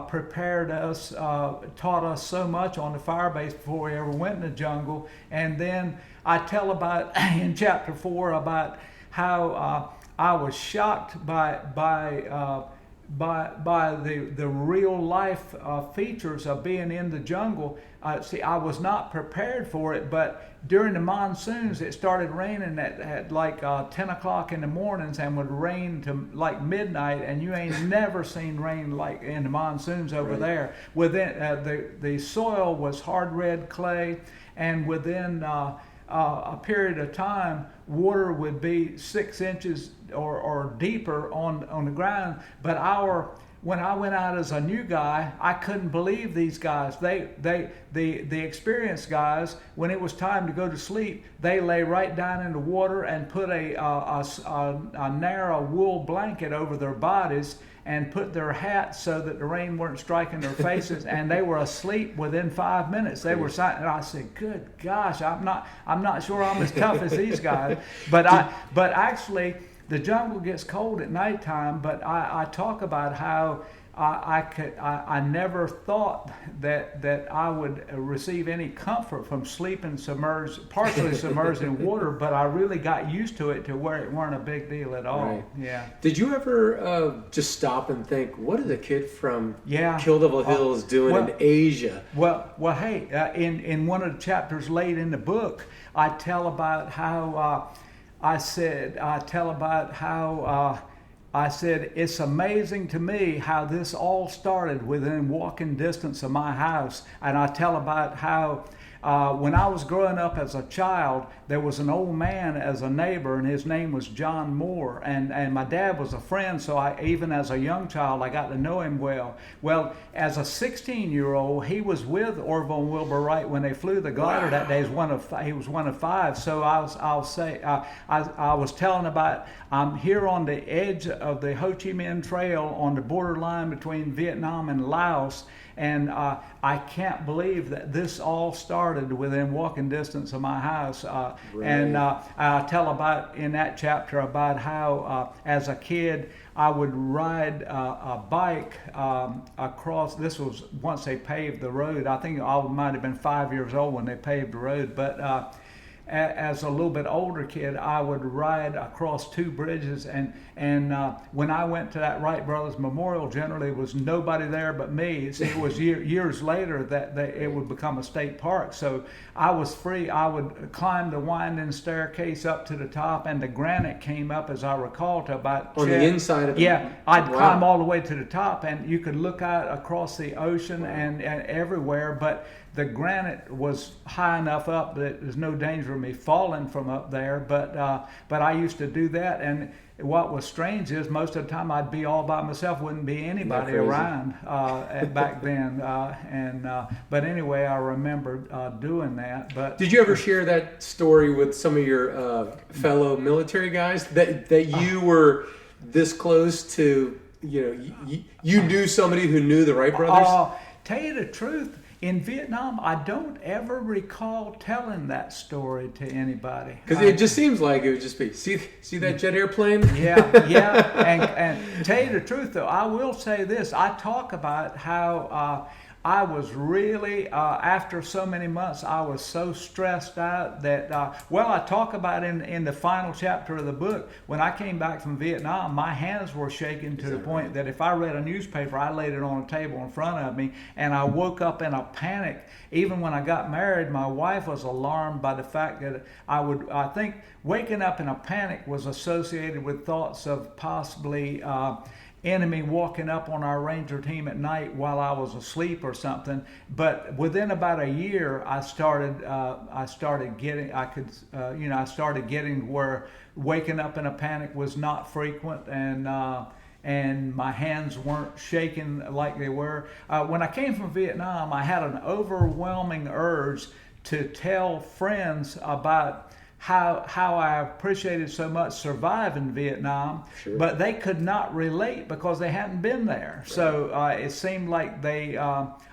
prepared us, taught us so much on the fire base before we ever went in the jungle. And then I tell about in chapter 4 about how I was shocked by the real life features of being in the jungle. See, I was not prepared for it, but during the monsoons, it started raining at like 10 o'clock in the mornings and would rain to like midnight, and you ain't never seen rain like in the monsoons over there. Within the soil was hard red clay, and within a period of time, water would be 6 inches or deeper on the ground. But when I went out as a new guy, I couldn't believe these guys. The experienced guys, when it was time to go to sleep, they lay right down in the water and put a narrow wool blanket over their bodies and put their hats so that the rain weren't striking their faces, and they were asleep within 5 minutes. They were silent, and I said, "Good gosh, I'm not sure I'm as tough as these guys." But actually, the jungle gets cold at nighttime. But I talk about how I never thought that I would receive any comfort from sleeping partially submerged in water, but I really got used to it to where it weren't a big deal at all. Right. Yeah. Did you ever just stop and think, what is a kid from Kill Devil Hills doing in Asia? Well, hey, in one of the chapters late in the book, I tell about how I said it's amazing to me how this all started within walking distance of my house. And I tell about how when I was growing up as a child, there was an old man as a neighbor, and his name was John Moore. And my dad was a friend, so even as a young child, I got to know him well. Well, as a 16-year-old, he was with Orville and Wilbur Wright when they flew the glider that day. He was one of 5. So I was telling about, I'm here on the edge of the Ho Chi Minh Trail on the borderline between Vietnam and Laos. And I can't believe that this all started within walking distance of my house. And I tell about in that chapter about how as a kid I would ride a bike across. This was once they paved the road. I think I might have been 5 years old when they paved the road, but as a little bit older kid, I would ride across two bridges, and when I went to that Wright Brothers Memorial, generally there was nobody there but me. It was years later that it would become a state park, so I was free. I would climb the winding staircase up to the top, and the granite came up, as I recall, to about on the inside of the I'd climb all the way to the top, and you could look out across the ocean and everywhere, but the granite was high enough up that there's no danger of me falling from up there, but I used to do that. And what was strange is most of the time I'd be all by myself, wouldn't be anybody around back then. But anyway, I remember doing that. But did you ever share that story with some of your fellow military guys that you were this close to? You knew somebody who knew the Wright brothers. Tell you the truth. In Vietnam, I don't ever recall telling that story to anybody. Because it just seems like it would just be, see that jet airplane? Yeah. And tell you the truth, though, I will say this. I talk about how I was really, after so many months, I was so stressed out that, I talk about in the final chapter of the book, when I came back from Vietnam, my hands were shaking to the point that if I read a newspaper, I laid it on a table in front of me, and I woke up in a panic. Even when I got married, my wife was alarmed by the fact that I think waking up in a panic was associated with thoughts of possibly enemy walking up on our Ranger team at night while I was asleep or something. But within about a year, I started getting where waking up in a panic was not frequent, and my hands weren't shaking like they were. When I came from Vietnam, I had an overwhelming urge to tell friends about how I appreciated so much surviving Vietnam, but they could not relate because they hadn't been there. Right. So it seemed like they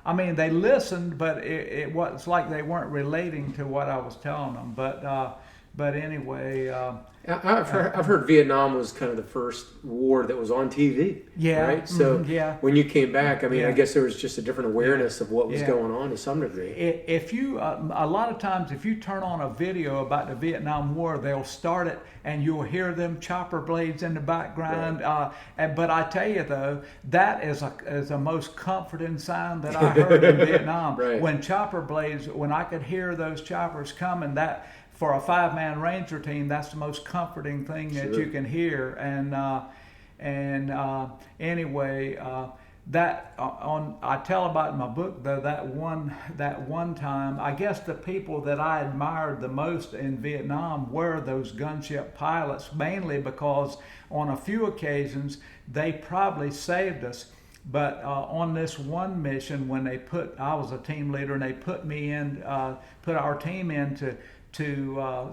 listened, but it was like they weren't relating to what I was telling them. But anyway, I've heard Vietnam was kind of the first war that was on TV. Yeah. Right. So when you came back, I guess there was just a different awareness of what was going on to some degree. If you, a lot of times, if you turn on a video about the Vietnam War, they'll start it and you'll hear them chopper blades in the background. Right. But I tell you though, that is a most comforting sound that I heard in Vietnam. Right. When chopper blades, when I could hear those choppers coming, that. For a 5-man Ranger team, that's the most comforting thing that you can hear. Anyway, that I tell about in my book though that one time. I guess the people that I admired the most in Vietnam were those gunship pilots, mainly because on a few occasions they probably saved us. But on this one mission, when I was a team leader, and they put our team in to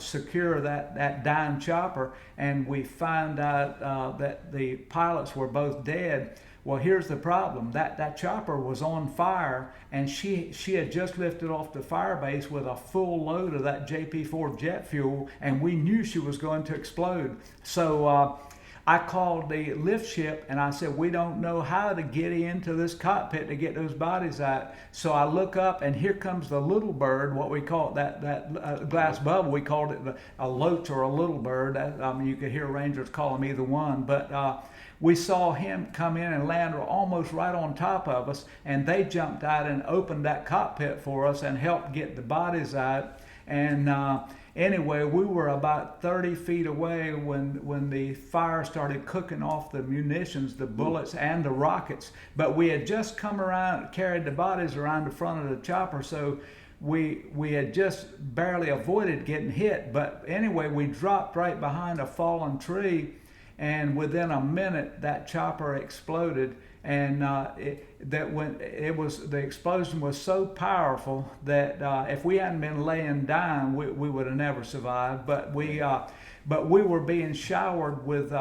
secure that dying chopper, and we found out that the pilots were both dead. Well, here's the problem. That chopper was on fire, and she had just lifted off the fire base with a full load of that JP4 jet fuel, and we knew she was going to explode. So I called the lift ship and I said, we don't know how to get into this cockpit to get those bodies out. So I look up and here comes the little bird, what we call it, that glass bubble. We called it a loach or a little bird. You could hear Rangers call them either one. But we saw him come in and land almost right on top of us, and they jumped out and opened that cockpit for us and helped get the bodies out. And anyway, we were about 30 feet away when the fire started cooking off the munitions, the bullets, and the rockets. But we had just come around, carried the bodies around the front of the chopper, so we had just barely avoided getting hit. But anyway, we dropped right behind a fallen tree, and within a minute, that chopper exploded. and the explosion was so powerful that if we hadn't been laying down, we would have never survived. But we were being showered with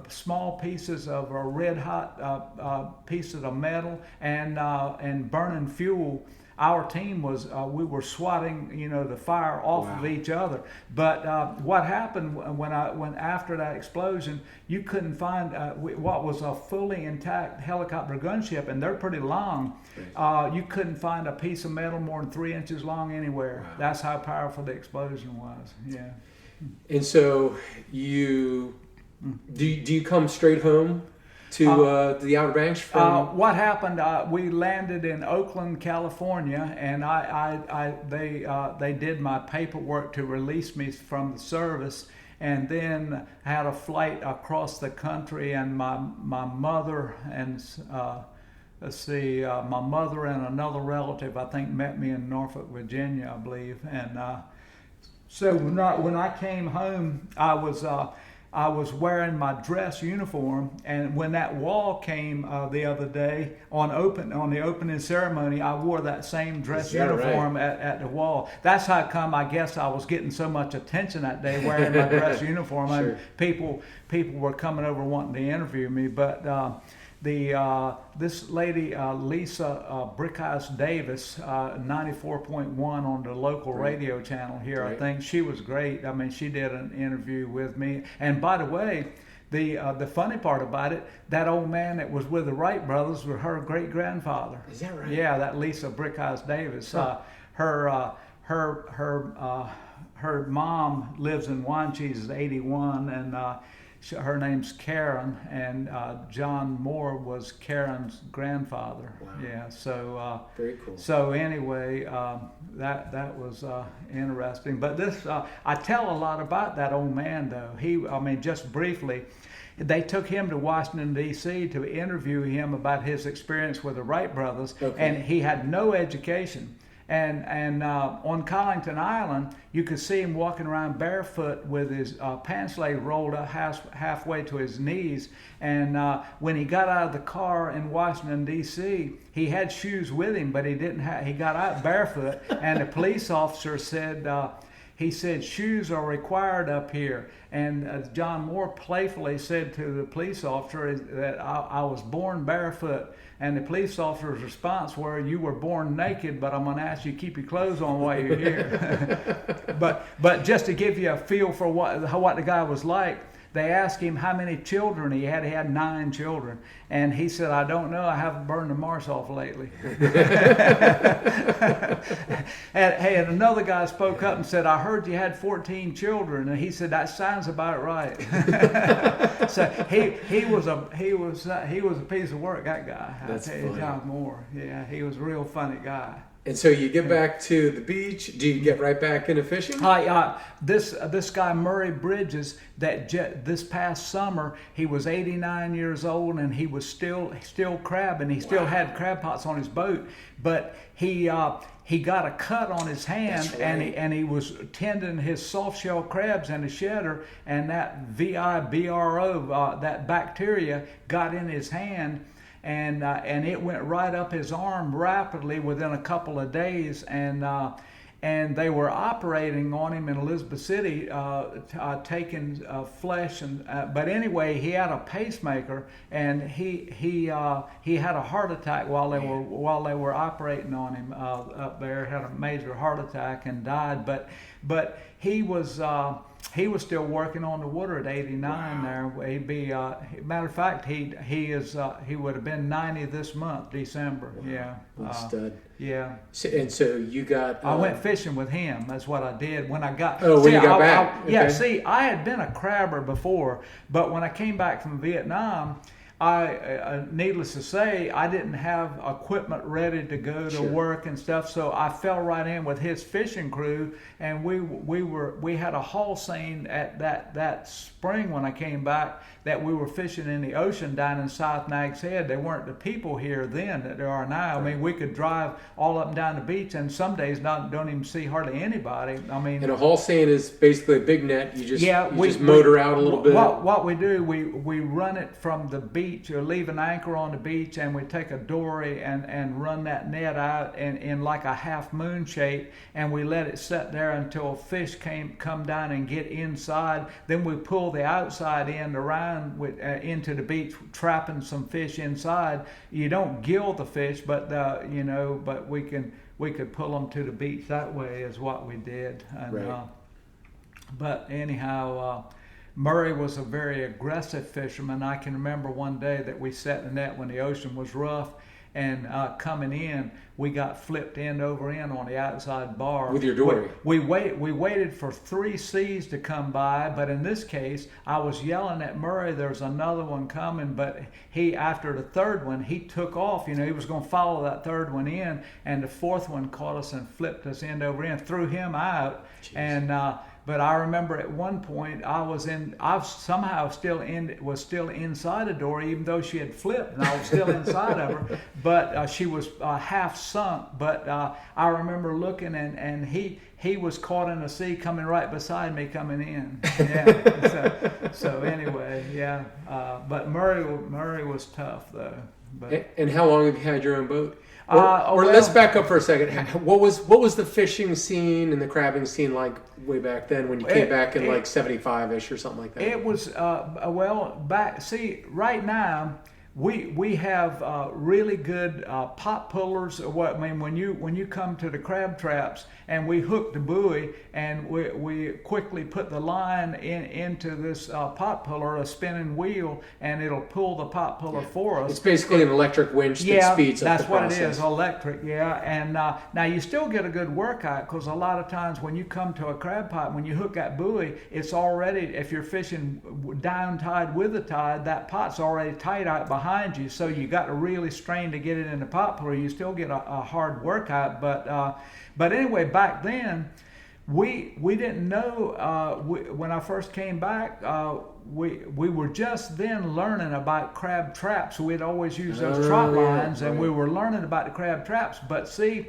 small pieces of red hot pieces of metal and burning fuel. Our team was we were swatting the fire off of each other. But what happened when after that explosion, you couldn't find what was a fully intact helicopter gunship, and they're pretty long. You couldn't find a piece of metal more than 3 inches long anywhere. Wow. That's how powerful the explosion was. Yeah. And so do you come straight home to the Outer Banks from? What happened? We landed in Oakland, California, and they did my paperwork to release me from the service, and then had a flight across the country, and my mother and my mother and another relative, I think, met me in Norfolk, Virginia, I believe, and so when I came home, I was wearing my dress uniform, and when that wall came the other day on the opening ceremony, I wore that same dress uniform at the wall. That's how come I guess I was getting so much attention that day wearing my dress uniform. Sure. And people were coming over wanting to interview me, but this lady Lisa Brickhouse Davis, 94.1 on the local radio channel here. Right. I think she was great. I mean, she did an interview with me. And by the way, the funny part about it, that old man that was with the Wright brothers was her great grandfather. Is that right? Yeah, that Lisa Brickhouse Davis. Huh. Her mom lives in Wanchese, is 81, and her name's Karen, and John Moore was Karen's grandfather. Wow. Yeah, so very cool. So anyway, that was interesting. But this, I tell a lot about that old man though. Just briefly, they took him to Washington D.C. to interview him about his experience with the Wright brothers, and he had no education. And on Collington Island, you could see him walking around barefoot with his pants leg rolled up halfway to his knees. And when he got out of the car in Washington, D.C., he had shoes with him, but he got out barefoot. And the police officer said, he said, shoes are required up here. And John Moore playfully said to the police officer that I was born barefoot. And the police officer's response was, you were born naked, but I'm going to ask you to keep your clothes on while you're here. But just to give you a feel for what the guy was like, they asked him how many children he had. He had 9 children. And he said, I don't know. I haven't burned the marsh off lately. and another guy spoke up and said, I heard you had 14 children. And he said, that sounds about right. So he was a piece of work, that guy. That's funny. John Moore. Yeah, he was a real funny guy. And so you get back to the beach. Do you get right back into fishing? This guy Murray Bridges, this past summer, he was 89 years old, and he was still crabbing. He still had crab pots on his boat, but he got a cut on his hand, right. and he was tending his soft shell crabs in the shedder, and that VIBRO, that bacteria, got in his hand. And it went right up his arm rapidly within a couple of days, and they were operating on him in Elizabeth City, taking flesh. But anyway, he had a pacemaker, and he had a heart attack while they were operating on him up there. Had a major heart attack and died. But he was still working on the water at 89. Wow. There, he'd be. Matter of fact, he would have been 90 this month, December. Wow. Yeah, stud. Yeah. So you got. I went fishing with him. That's what I did when I got. Oh, when you got back. Yeah. Okay. See, I had been a crabber before, but when I came back from Vietnam, needless to say, I didn't have equipment ready to go to work and stuff, so I fell right in with his fishing crew, and we had a haul scene at that spring when I came back that we were fishing in the ocean down in South Nags Head. There weren't the people here then that there are now. I mean, we could drive all up and down the beach, and some days don't even see hardly anybody. I mean, and a haul scene is basically a big net. You just motor out a little bit. What we do, we run it from the beach beach or leave an anchor on the beach, and we take a dory and run that net out in like a half moon shape, and we let it sit there until fish come down and get inside. Then we pull the outside end around into the beach, trapping some fish inside. You don't gill the fish, but but we could pull them to the beach that way is what we did. And, right. But anyhow, Murray was a very aggressive fisherman. I can remember one day that we set the net when the ocean was rough, and coming in, we got flipped end over end on the outside bar. With your dory? We waited for 3 seas to come by, but in this case, I was yelling at Murray, there's another one coming, but after the third one, he took off. He was going to follow that third one in, and the fourth one caught us and flipped us end over end, threw him out. Jeez. And but I remember at one point I was still inside a dory, even though she had flipped, and I was still inside of her. But she was half sunk. But I remember looking, and he was caught in the sea, coming right beside me, coming in. Yeah. so anyway, yeah. But Murray was tough though. But, and how long have you had your own boat? Or let's back up for a second. What was the fishing scene and the crabbing scene like way back then when you came back in like 75-ish or something like that? It was, right now, we have really good pot pullers. When you come to the crab traps and we hook the buoy and we quickly put the line into this pot puller, a spinning wheel, and it'll pull the pot puller for us. It's basically an electric winch that speeds up the process. That's what it is, electric, yeah. And now you still get a good workout, because a lot of times when you come to a crab pot, when you hook that buoy, it's already, if you're fishing down tide with the tide, that pot's already tight out behind you, so you got to really strain to get it in the pot puller. You still get a hard workout, but anyway, back then we didn't know. When I first came back, we were just then learning about crab traps. We'd always used those trot lines, and we were learning about the crab traps. But see,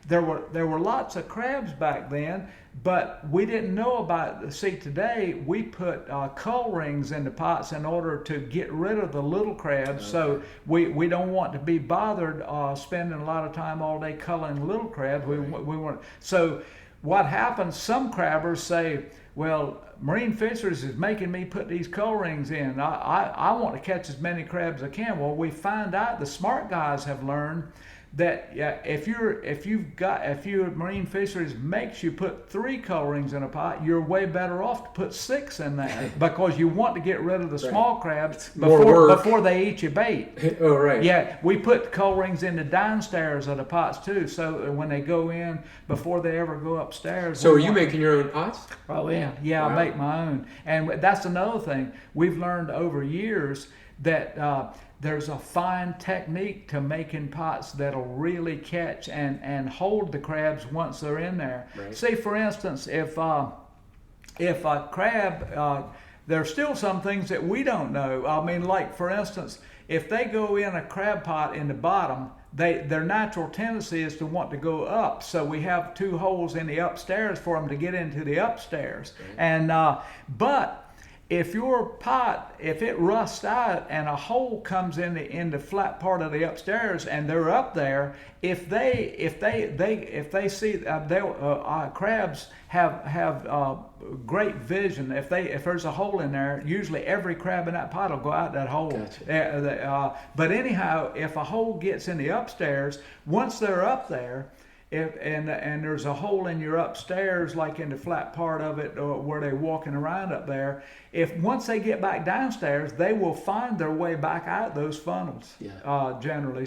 there were lots of crabs back then, but we didn't know about. See, today we put cull rings in the pots in order to get rid of the little crabs. So we don't want to be bothered spending a lot of time all day culling little crabs. We want. So what happens? Some crabbers say, well, marine fisheries is making me put these cull rings in. I want to catch as many crabs as I can. Well, we find out the smart guys have learned that if your marine fisheries makes you put 3 cull rings in a pot, you're way better off to put 6 in there, because you want to get rid of the small crabs before they eat your bait. Oh, right. Yeah, we put cull rings in the downstairs of the pots too, so when they go in, before they ever go upstairs. So are you making your own pots? Oh yeah, wow. I make my own, and that's another thing we've learned over years, that there's a fine technique to making pots that'll really catch and hold the crabs once they're in there. Right. Say, for instance, if a crab, there's still some things that we don't know. I mean, like, for instance, if they go in a crab pot in the bottom, their natural tendency is to want to go up. So we have 2 holes in the upstairs for them to get into the upstairs. Right. And but if your pot, if it rusts out and a hole comes in the flat part of the upstairs and they're up there, if they see crabs have great vision. If there's a hole in there, usually every crab in that pot will go out that hole. Gotcha. But anyhow, if a hole gets in the upstairs, once they're up there, and there's a hole in your upstairs, like in the flat part of it, where they're walking around up there, once they get back downstairs, they will find their way back out those funnels. Yeah. Generally.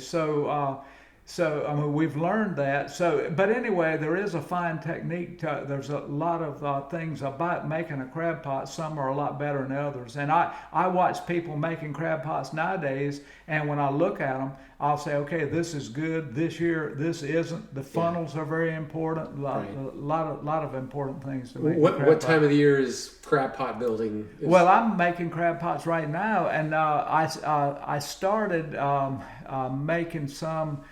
So I mean, we've learned that. So, but anyway, there is a fine technique. There's a lot of things about making a crab pot. Some are a lot better than others. And I watch people making crab pots nowadays, and when I look at them, I'll say, okay, this is good. This year, this isn't. The funnels are very important. A lot of important things to make. What time of the year is crab pot building? Well, I'm making crab pots right now, and I started making some.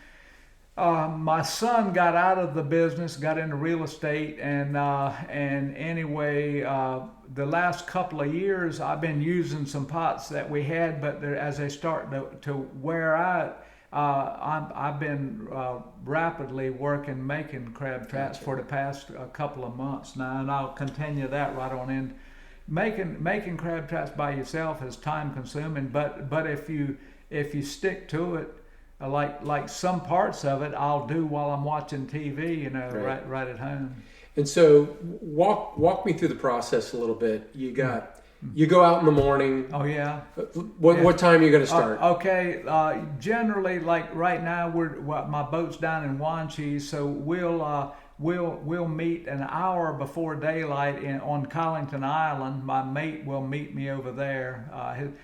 My son got out of the business, got into real estate, and anyway, the last couple of years I've been using some pots that we had, but as they start to wear out, I've been rapidly making crab traps for the past couple of months now, and I'll continue that right on in. Making crab traps by yourself is time consuming, but if you stick to it. Like some parts of it, I'll do while I'm watching TV, right at home. And so, walk me through the process a little bit. You go out in the morning. Oh yeah. What time are you going to start? Okay. Generally, like right now, my boat's down in Wanchee, so we'll meet an hour before daylight on Collington Island. My mate will meet me over there.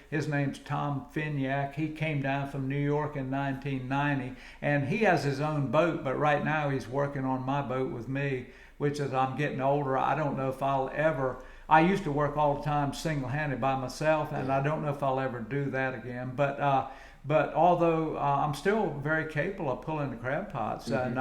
His name's Tom Finyak. He came down from New York in 1990, and he has his own boat, but right now he's working on my boat with me, which as I'm getting older, I don't know if I'll ever... I used to work all the time single-handed by myself, and I don't know if I'll ever do that again. But although I'm still very capable of pulling the crab pots, and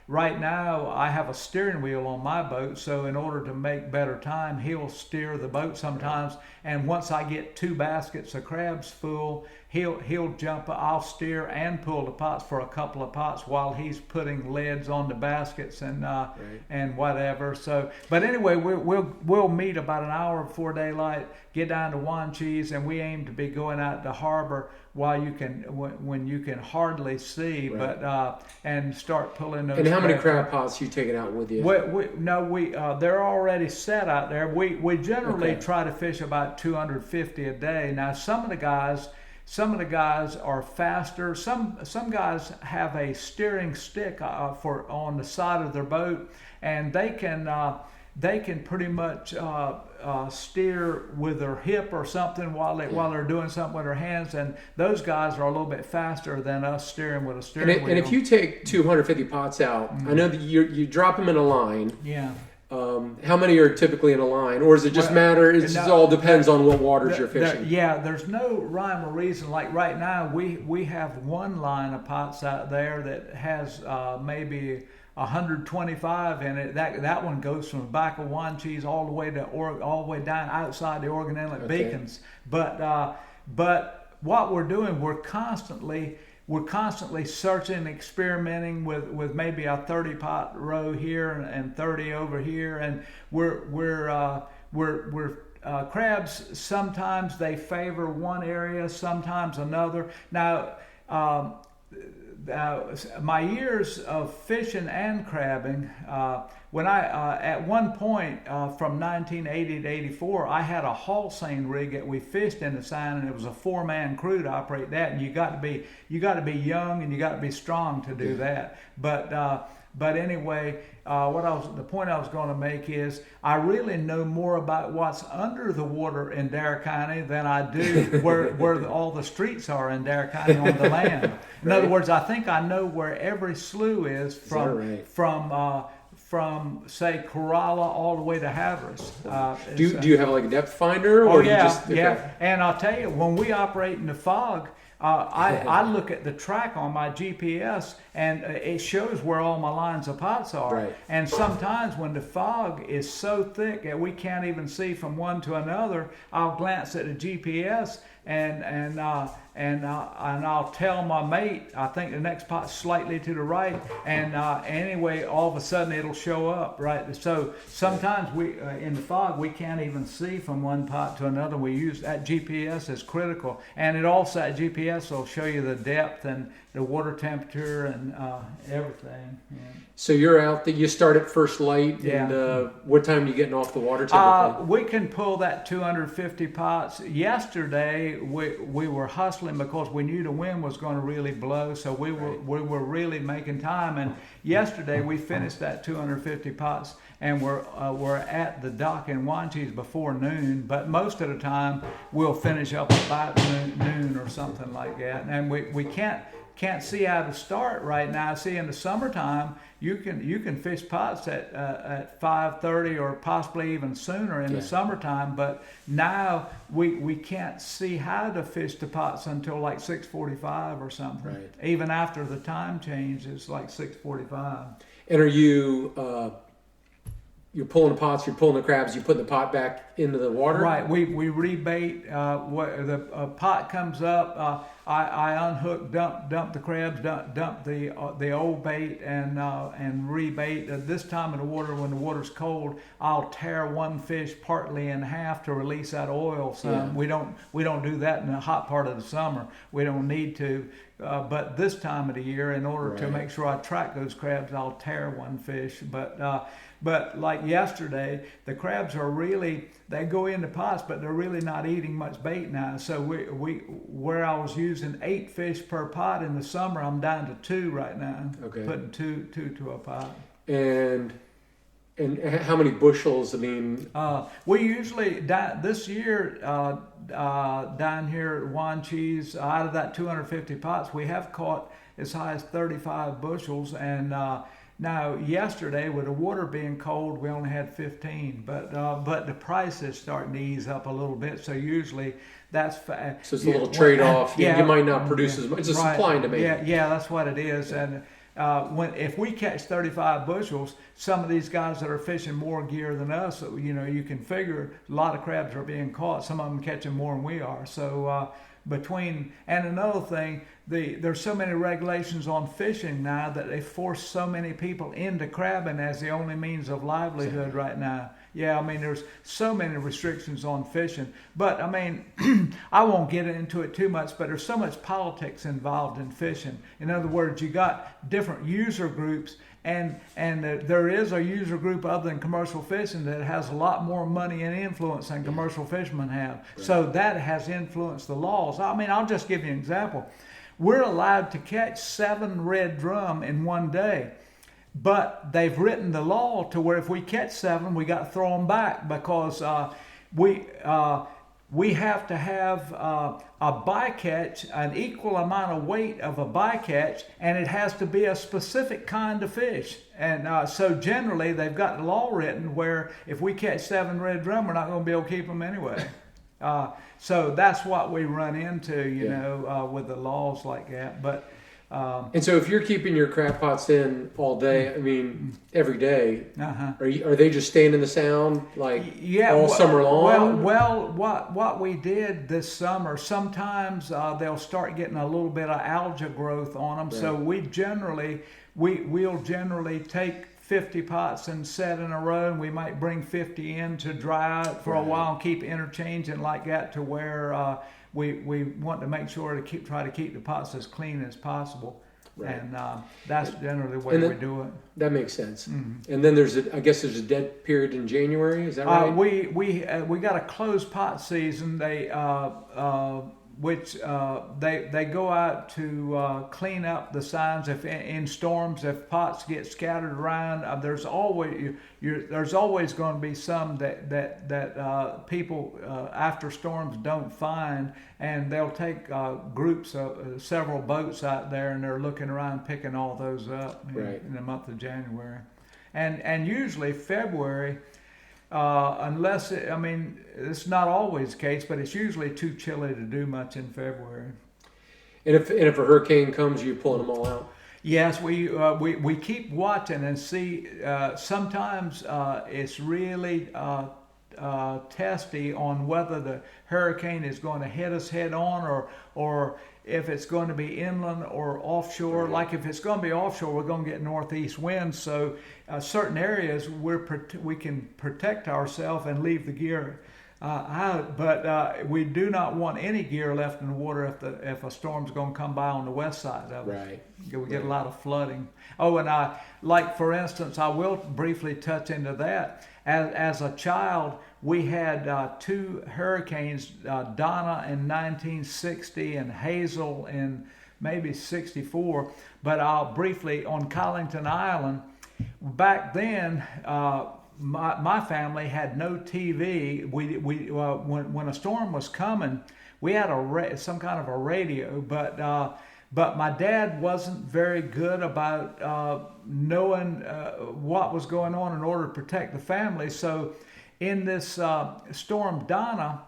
right now I have a steering wheel on my boat, so in order to make better time, he'll steer the boat sometimes. And once I get 2 baskets of crabs full, he'll jump. I'll steer and pull the pots for a couple of pots while he's putting lids on the baskets and whatever. So, but anyway, we'll meet about an hour before daylight, get down to Wanchees, and we aim to be going out to harbor while when you can hardly see, but and start pulling those. And how many crab pots you taking out with you? They're already set out there. We generally try to fish about 250 a day. Now some of the guys are faster. Some guys have a steering stick on the side of their boat, and they can pretty much steer with their hip or something while they're doing something with their hands, and those guys are a little bit faster than us steering with a steering wheel. And if you take 250 pots out, I know that you drop them in a line. Yeah. How many are typically in a line, or does it just matter? It just all depends on what waters you're fishing. There's no rhyme or reason. Like right now, we have one line of pots out there that has maybe 125 in it. That one goes from the back of Wanchees all the way down outside the Oregon Inlet beacons. But what we're doing, we're constantly searching, experimenting with maybe a 30 pot row here and 30 over here, and we're crabs. Sometimes they favor one area, sometimes another. Now. My years of fishing and crabbing, when I at one point from 1980 to 84, I had a haul seine rig that we fished in the seine, and it was a 4-man crew to operate that. And you got to be young and you got to be strong to do that. But anyway, the point I was going to make is I really know more about what's under the water in Dare County than I do where all the streets are in Dare County on the land. In other words, I think I know where every slough is from say Corolla all the way to Havres. Do you have like a depth finder? Or yeah. And I'll tell you, when we operate in the fog, I look at the track on my GPS, and it shows where all my lines of pots are. Right. And sometimes when the fog is so thick that we can't even see from one to another, I'll glance at the GPS and I'll tell my mate, I think the next pot's slightly to the right, and anyway, all of a sudden it'll show up, right? So sometimes we in the fog we can't even see from one pot to another. We use that GPS is critical, and it also that GPS will show you the depth and the water temperature and everything. Yeah. So you're out. You start at first light, and what time are you getting off the water typically? We can pull that 250 pots. Yesterday we were hustling because we knew the wind was going to really blow, so we were really making time. And yesterday we finished that 250 pots, and we're at the dock in Wanchees before noon. But most of the time we'll finish up about noon or something like that. And we can't can't see how to start right now. See, in the summertime, you can fish pots at 5:30 or possibly even sooner in the summertime. But now we can't see how to fish the pots until like 6:45 or something. Right. Even after the time change, it's like 6:45. And are you you're pulling the pots, you're pulling the crabs, you put the pot back into the water? Right. We rebait. The pot comes up. I unhook, dump the crabs, dump the old bait, and rebait. At this time of the water, when the water's cold, I'll tear one fish partly in half to release that oil. Some we don't do that in the hot part of the summer. We don't need to. But this time of the year, in order to make sure I track those crabs, I'll tear one fish. But like yesterday, the crabs are they go into pots, but they're really not eating much bait now. So where I was using 8 fish per pot in the summer, I'm down to 2 right now. Okay. Putting two to a pot. And how many bushels? I mean, we usually this year down here at Wanchese, out of that 250 pots, we have caught as high as 35 bushels. And now yesterday, with the water being cold, we only had 15. But the price is starting to ease up a little bit. So usually that's so it's a little trade-off. You might not produce as much. It's a supply and demand. Yeah, that's what it is. And if we catch 35 bushels, some of these guys that are fishing more gear than us, you can figure a lot of crabs are being caught. Some of them catching more than we are. So and another thing, there's so many regulations on fishing now that they force so many people into crabbing as the only means of livelihood right now. Yeah, I mean, there's so many restrictions on fishing. But, I mean, I won't get into it too much, but there's so much politics involved in fishing. In other words, you got different user groups, and there is a user group other than commercial fishing that has a lot more money and influence than commercial fishermen have. Right. So that has influenced the laws. I mean, I'll just give you an example. We're allowed to catch 7 red drum in one day. But they've written the law to where if we catch 7, we got to throw them back because we have to have a bycatch, an equal amount of weight of a bycatch, and it has to be a specific kind of fish. And so generally they've got the law written where if we catch 7 red drum, we're not going to be able to keep them anyway. So that's what we run into, you know, with the laws like that. But and so if you're keeping your crab pots in all day, I mean, every day, are they just staying in the sound all summer long? Well, what we did this summer, sometimes they'll start getting a little bit of algae growth on them. Right. So we'll generally take 50 pots and set in a row, and we might bring 50 in to dry out for a while and keep interchanging like that to where we want to make sure to try to keep the pots as clean as possible. Right. And that's generally the way we do it. That makes sense. Mm-hmm. And then I guess there's a dead period in January. Is that right? We got a closed pot season. They go out to clean up the signs in storms. If pots get scattered around, there's always going to be some that people after storms don't find, and they'll take groups of several boats out there, and they're looking around picking all those up in the month of January, and usually February. Unless it's not always the case, but it's usually too chilly to do much in February. And if a hurricane comes, you pulling them all out? Yes, we keep watching and see. Sometimes it's really testy on whether the hurricane is going to hit us head on or if it's going to be inland or offshore. Right. Like if it's going to be offshore, we're going to get northeast winds. So certain areas we can protect ourselves and leave the gear out. But we do not want any gear left in the water if a storm's going to come by on the west side of it. Right. We get a lot of flooding. Oh, and for instance, I will briefly touch into that. As a child, we had 2 hurricanes, Donna in 1960 and Hazel in maybe 64. But I'll briefly, on Collington Island, back then, my family had no TV. When a storm was coming, we had some kind of a radio, but my dad wasn't very good about knowing what was going on in order to protect the family. So in this storm Donna,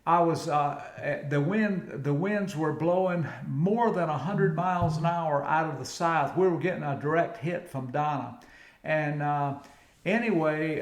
I was the winds were blowing more than 100 miles an hour out of the south. We were getting a direct hit from Donna, and anyway,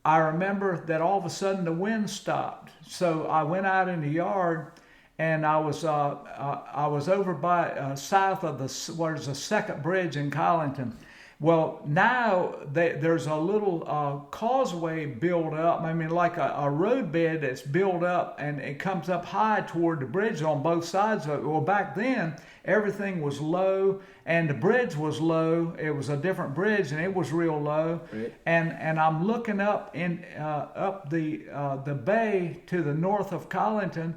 I remember that all of a sudden the wind stopped. So I went out in the yard, and I was over by south of there's a second bridge in Collington. Well, now there's a little causeway built up. I mean, like a roadbed that's built up, and it comes up high toward the bridge on both sides of it. Well, back then, everything was low, and the bridge was low. It was a different bridge, and it was real low. Right. And I'm looking up up the bay to the north of Collington.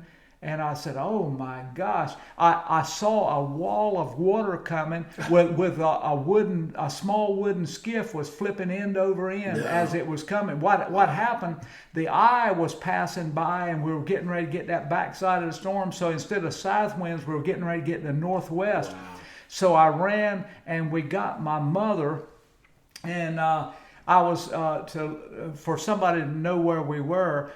And I said, "Oh my gosh!" I saw a wall of water coming with a small wooden skiff was flipping end over end as it was coming. What happened? The eye was passing by, and we were getting ready to get that backside of the storm. So instead of south winds, we were getting ready to get the northwest. Wow. So I ran, and we got my mother, and I was for somebody to know where we were.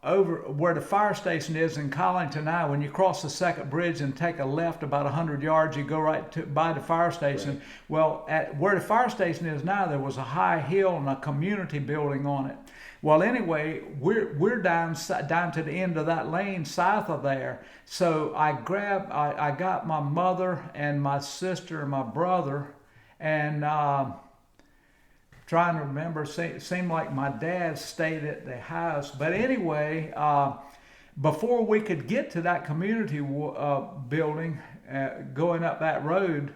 Over where the fire station is in Collington now, when you cross the second bridge and take a left about 100 yards, you go right by the fire station. Right. Well, at where the fire station is now, there was a high hill and a community building on it. Well, anyway, we're down to the end of that lane south of there. So I got my mother and my sister and my brother, and trying to remember, seemed like my dad stayed at the house. But anyway, before we could get to that community building, going up that road,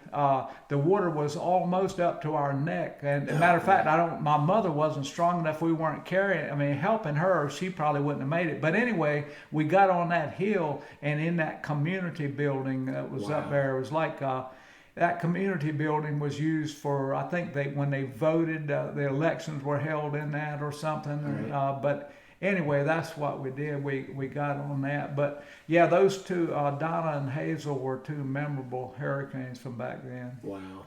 the water was almost up to our neck. And as a matter of fact, my mother wasn't strong enough. We weren't carrying. I mean, helping her, she probably wouldn't have made it. But anyway, we got on that hill, and in that community building that was up there, it was like. That community building was used for, I think when they voted, the elections were held in that or something. Right. But anyway, that's what we did. We got on that. But yeah, those two, Donna and Hazel, were two memorable hurricanes from back then. Wow.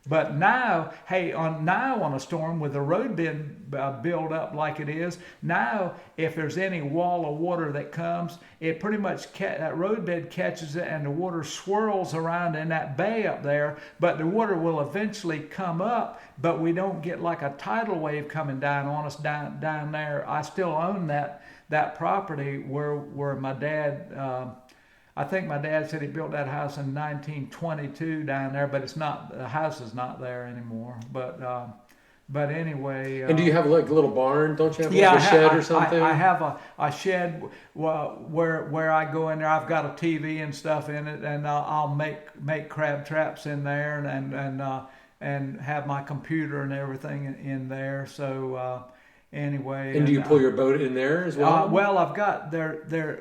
But now, on a storm with the road being built up like it is, now if there's any wall of water that comes, it pretty much that roadbed catches it, and the water swirls around in that bay up there. But the water will eventually come up, but we don't get like a tidal wave coming down on us down there. I still own that property where my dad. I think my dad said he built that house in 1922 down there, but the house is not there anymore. But anyway. And do you have like a little barn? Don't you have like a shed or something? I have a shed where I go in there. I've got a TV and stuff in it, and I'll make crab traps in there, and have my computer and everything in there. So. Anyway, and do you pull your boat in there as well? Well, I've got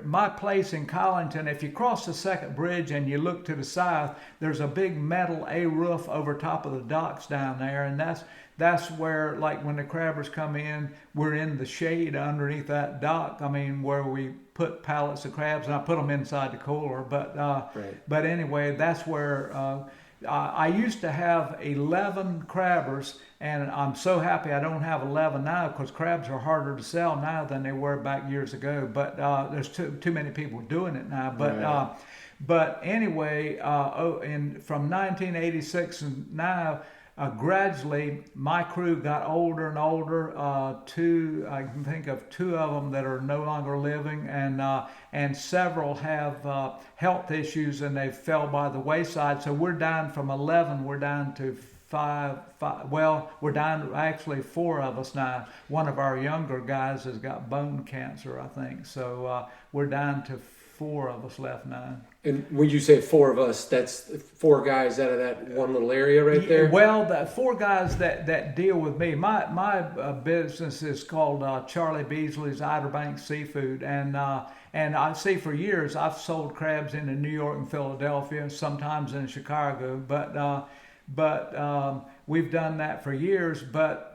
my place in Collington. If you cross the second bridge and you look to the south, there's a big metal A roof over top of the docks down there, and that's where, like, when the crabbers come in, we're in the shade underneath that dock. I mean, where we put pallets of crabs, and I put them inside the cooler. But anyway, that's where. I used to have 11 crabbers, and I'm so happy I don't have 11 now, because crabs are harder to sell now than they were back years ago. But there's too many people doing it now. But anyway, from 1986 and now, gradually my crew got older and older. I can think of two of them that are no longer living, and several have health issues, and they fell by the wayside. So we're down from 11. We're down to five. Well, we're down to actually 4 of us now. One of our younger guys has got bone cancer, I think. So we're down to 4 of us left now. And when you say 4 of us, that's 4 guys out of that one little area right there? Well, the 4 guys that deal with me. My business is called Charlie Beasley's Outer Banks Seafood, and I see for years I've sold crabs into New York and Philadelphia, sometimes in Chicago, but we've done that for years. But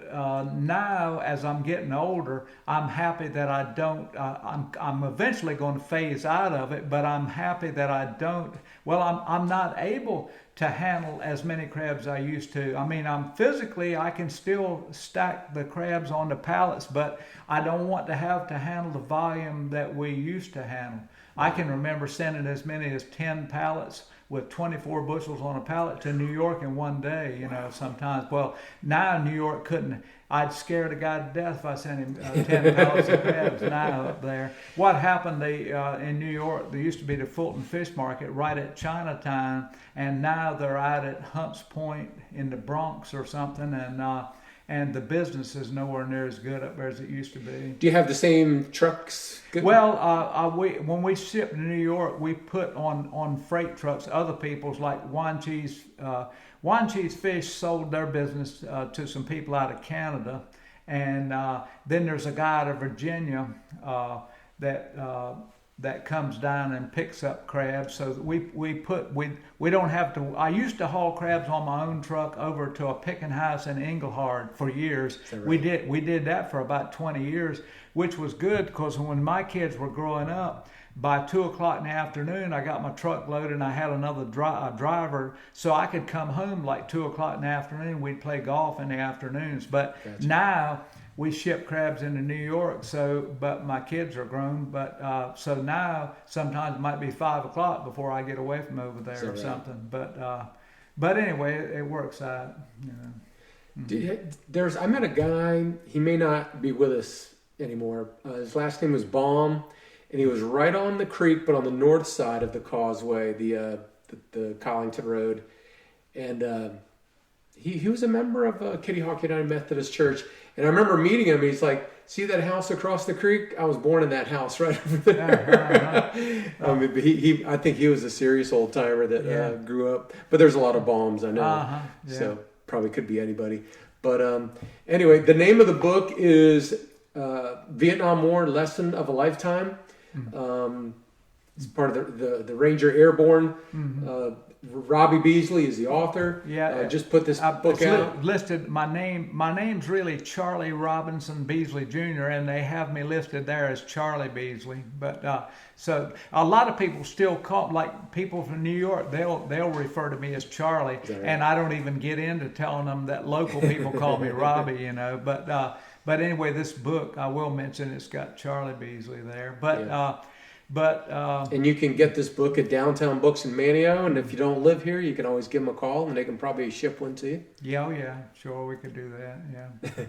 now, as I'm getting older, I'm happy that I don't. I'm eventually going to phase out of it, but I'm happy that I don't. Well, I'm not able to handle as many crabs I used to. I mean, I can still stack the crabs on the pallets, but I don't want to have to handle the volume that we used to handle. I can remember sending as many as 10 pallets with 24 bushels on a pallet to New York in one day, sometimes. Well, now New York couldn't. I'd scare the guy to death if I sent him 10 pallets of crabs now up there. What happened in New York, there used to be the Fulton Fish Market right at Chinatown, and now they're out at Hunts Point in the Bronx or something, and the business is nowhere near as good up there as it used to be. Do you have the same trucks? Well, when we ship to New York, we put on freight trucks other people's, like Juan Cheese Fish sold their business to some people out of Canada, and then there's a guy out of Virginia that comes down and picks up crabs. So that we don't have to. I used to haul crabs on my own truck over to a picking house in Englehart for years. Right? We did that for about 20 years, which was good because when my kids were growing up, by 2 o'clock in the afternoon, I got my truck loaded and I had another driver, so I could come home like 2 o'clock in the afternoon. We'd play golf in the afternoons. But Gotcha. Now we ship crabs into New York, but my kids are grown. But so now sometimes it might be 5 o'clock before I get away from over there or something. But anyway, it works out. I met a guy. He may not be with us anymore. His last name was Baum. And he was right on the creek, but on the north side of the causeway, the Collington Road. And he was a member of Kitty Hawk United Methodist Church. And I remember meeting him. He's like, "See that house across the creek? I was born in that house right over there." I think he was a serious old timer that grew up. But there's a lot of Bombs, I know. So probably could be anybody. But anyway, the name of the book is Vietnam War Lesson of a Lifetime. It's part of the Ranger Airborne. Robbie Beasley is the author. Just put this book out. Listed my name's really Charlie Robinson Beasley Jr. and they have me listed there as Charlie Beasley. But so a lot of people still call, like people from New York, they'll refer to me as Charlie, right? And I don't even get into telling them that local people call me Robbie, But anyway, this book, I will mention, it's got Charlie Beasley there. And you can get this book at Downtown Books in Manio, and if you don't live here, you can always give them a call, and they can probably ship one to you. Yeah, sure, we could do that. Yeah.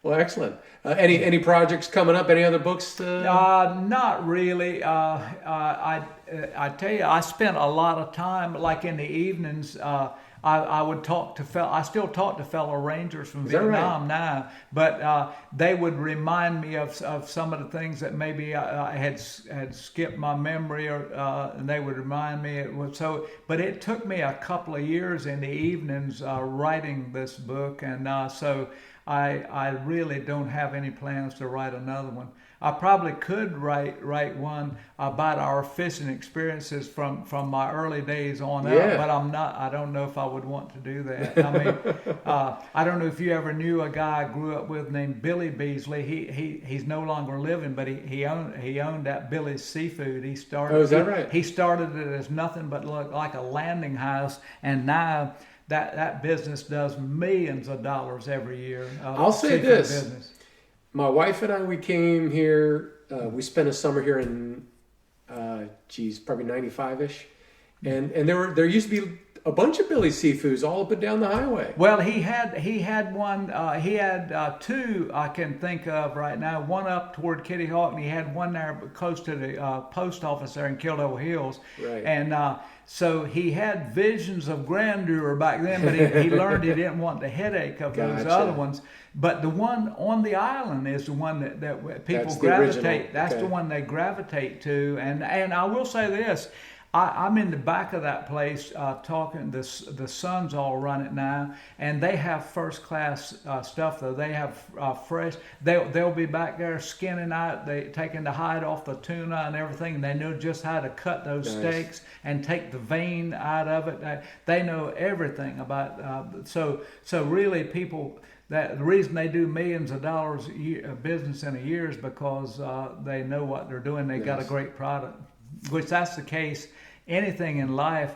Well, excellent. Any projects coming up? Any other books? Not really. I tell you, I spent a lot of time, like in the evenings. I would talk to I still talk to fellow Rangers from Vietnam now, but they would remind me of some of the things that maybe I had skipped my memory, and they would remind me. But it took me a couple of years in the evenings writing this book, and so I really don't have any plans to write another one. I probably could write one about our fishing experiences from my early days on up, but I don't know if I would want to do that. I mean, I don't know if you ever knew a guy I grew up with named Billy Beasley. He's no longer living, but he owned that Billy's Seafood. He started. Oh, is that right? He started it as nothing but like a landing house, and now that business does millions of dollars every year. I'll say this. Business. My wife and I, we came here, we spent a summer here in, probably 95-ish. And there used to be a bunch of Billy Seafoods all up and down the highway. Well, he had one, he had two I can think of right now. One up toward Kitty Hawk, and he had one there close to the post office there in Kildare Hills. Right. And so he had visions of grandeur back then, but he learned he didn't want the headache of those other ones. But the one on the island is the one that people gravitate. That's the one they gravitate to. And I will say this. I'm in the back of that place talking. The sons all run it now, and they have first class stuff. Though they have fresh. They'll be back there skinning out, taking the hide off the tuna and everything. And they know just how to cut those steaks and take the vein out of it. They know everything about. So really, people. The reason they do millions of dollars of business in a year is because they know what they're doing. They got a great product, which that's the case. Anything in life,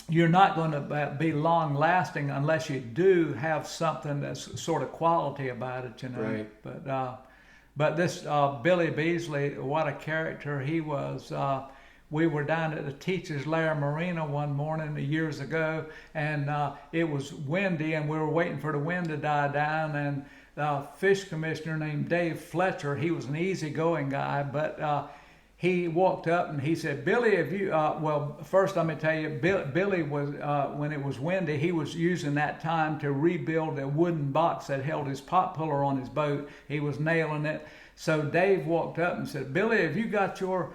you're not going to be long lasting unless you do have something that's sort of quality about it, Right. But this Billy Beasley, what a character he was. We were down at the Teachers Lair Marina one morning years ago, and it was windy, and we were waiting for the wind to die down. And the fish commissioner named Dave Fletcher, he was an easygoing guy, but he walked up and he said, "Billy, if you well, first let me tell you, Billy was when it was windy, he was using that time to rebuild a wooden box that held his pot puller on his boat. He was nailing it. So Dave walked up and said, "Billy, have you got your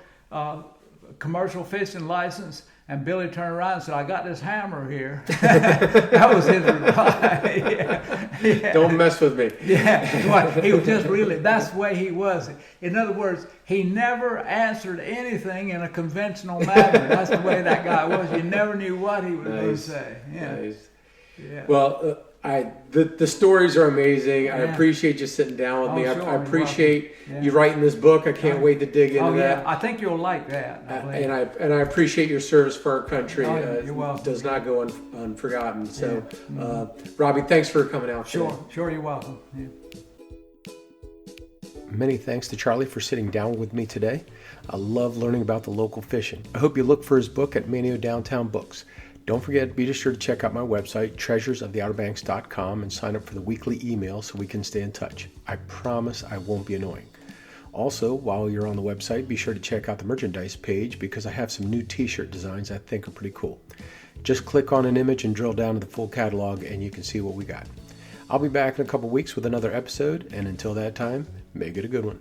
commercial fishing license?" And Billy turned around and said, "I got this hammer here." That was his reply. Yeah. Don't mess with me. Yeah, well, he was just really, that's the way he was. In other words, he never answered anything in a conventional manner. That's the way that guy was. You never knew what he was going to say. Yeah. Nice. Yeah. Well, the stories are amazing. I appreciate you sitting down with me. Sure. I appreciate you writing this book. I can't wait to dig into that. I think you'll like that. And I appreciate your service for our country. You're welcome. It does not go unforgotten. So, Robbie, thanks for coming out today. Sure, you're welcome. Yeah. Many thanks to Charlie for sitting down with me today. I love learning about the local fishing. I hope you look for his book at Manio Downtown Books. Don't forget, be sure to check out my website, treasuresoftheouterbanks.com, and sign up for the weekly email so we can stay in touch. I promise I won't be annoying. Also, while you're on the website, be sure to check out the merchandise page because I have some new t-shirt designs I think are pretty cool. Just click on an image and drill down to the full catalog and you can see what we got. I'll be back in a couple weeks with another episode, and until that time, make it a good one.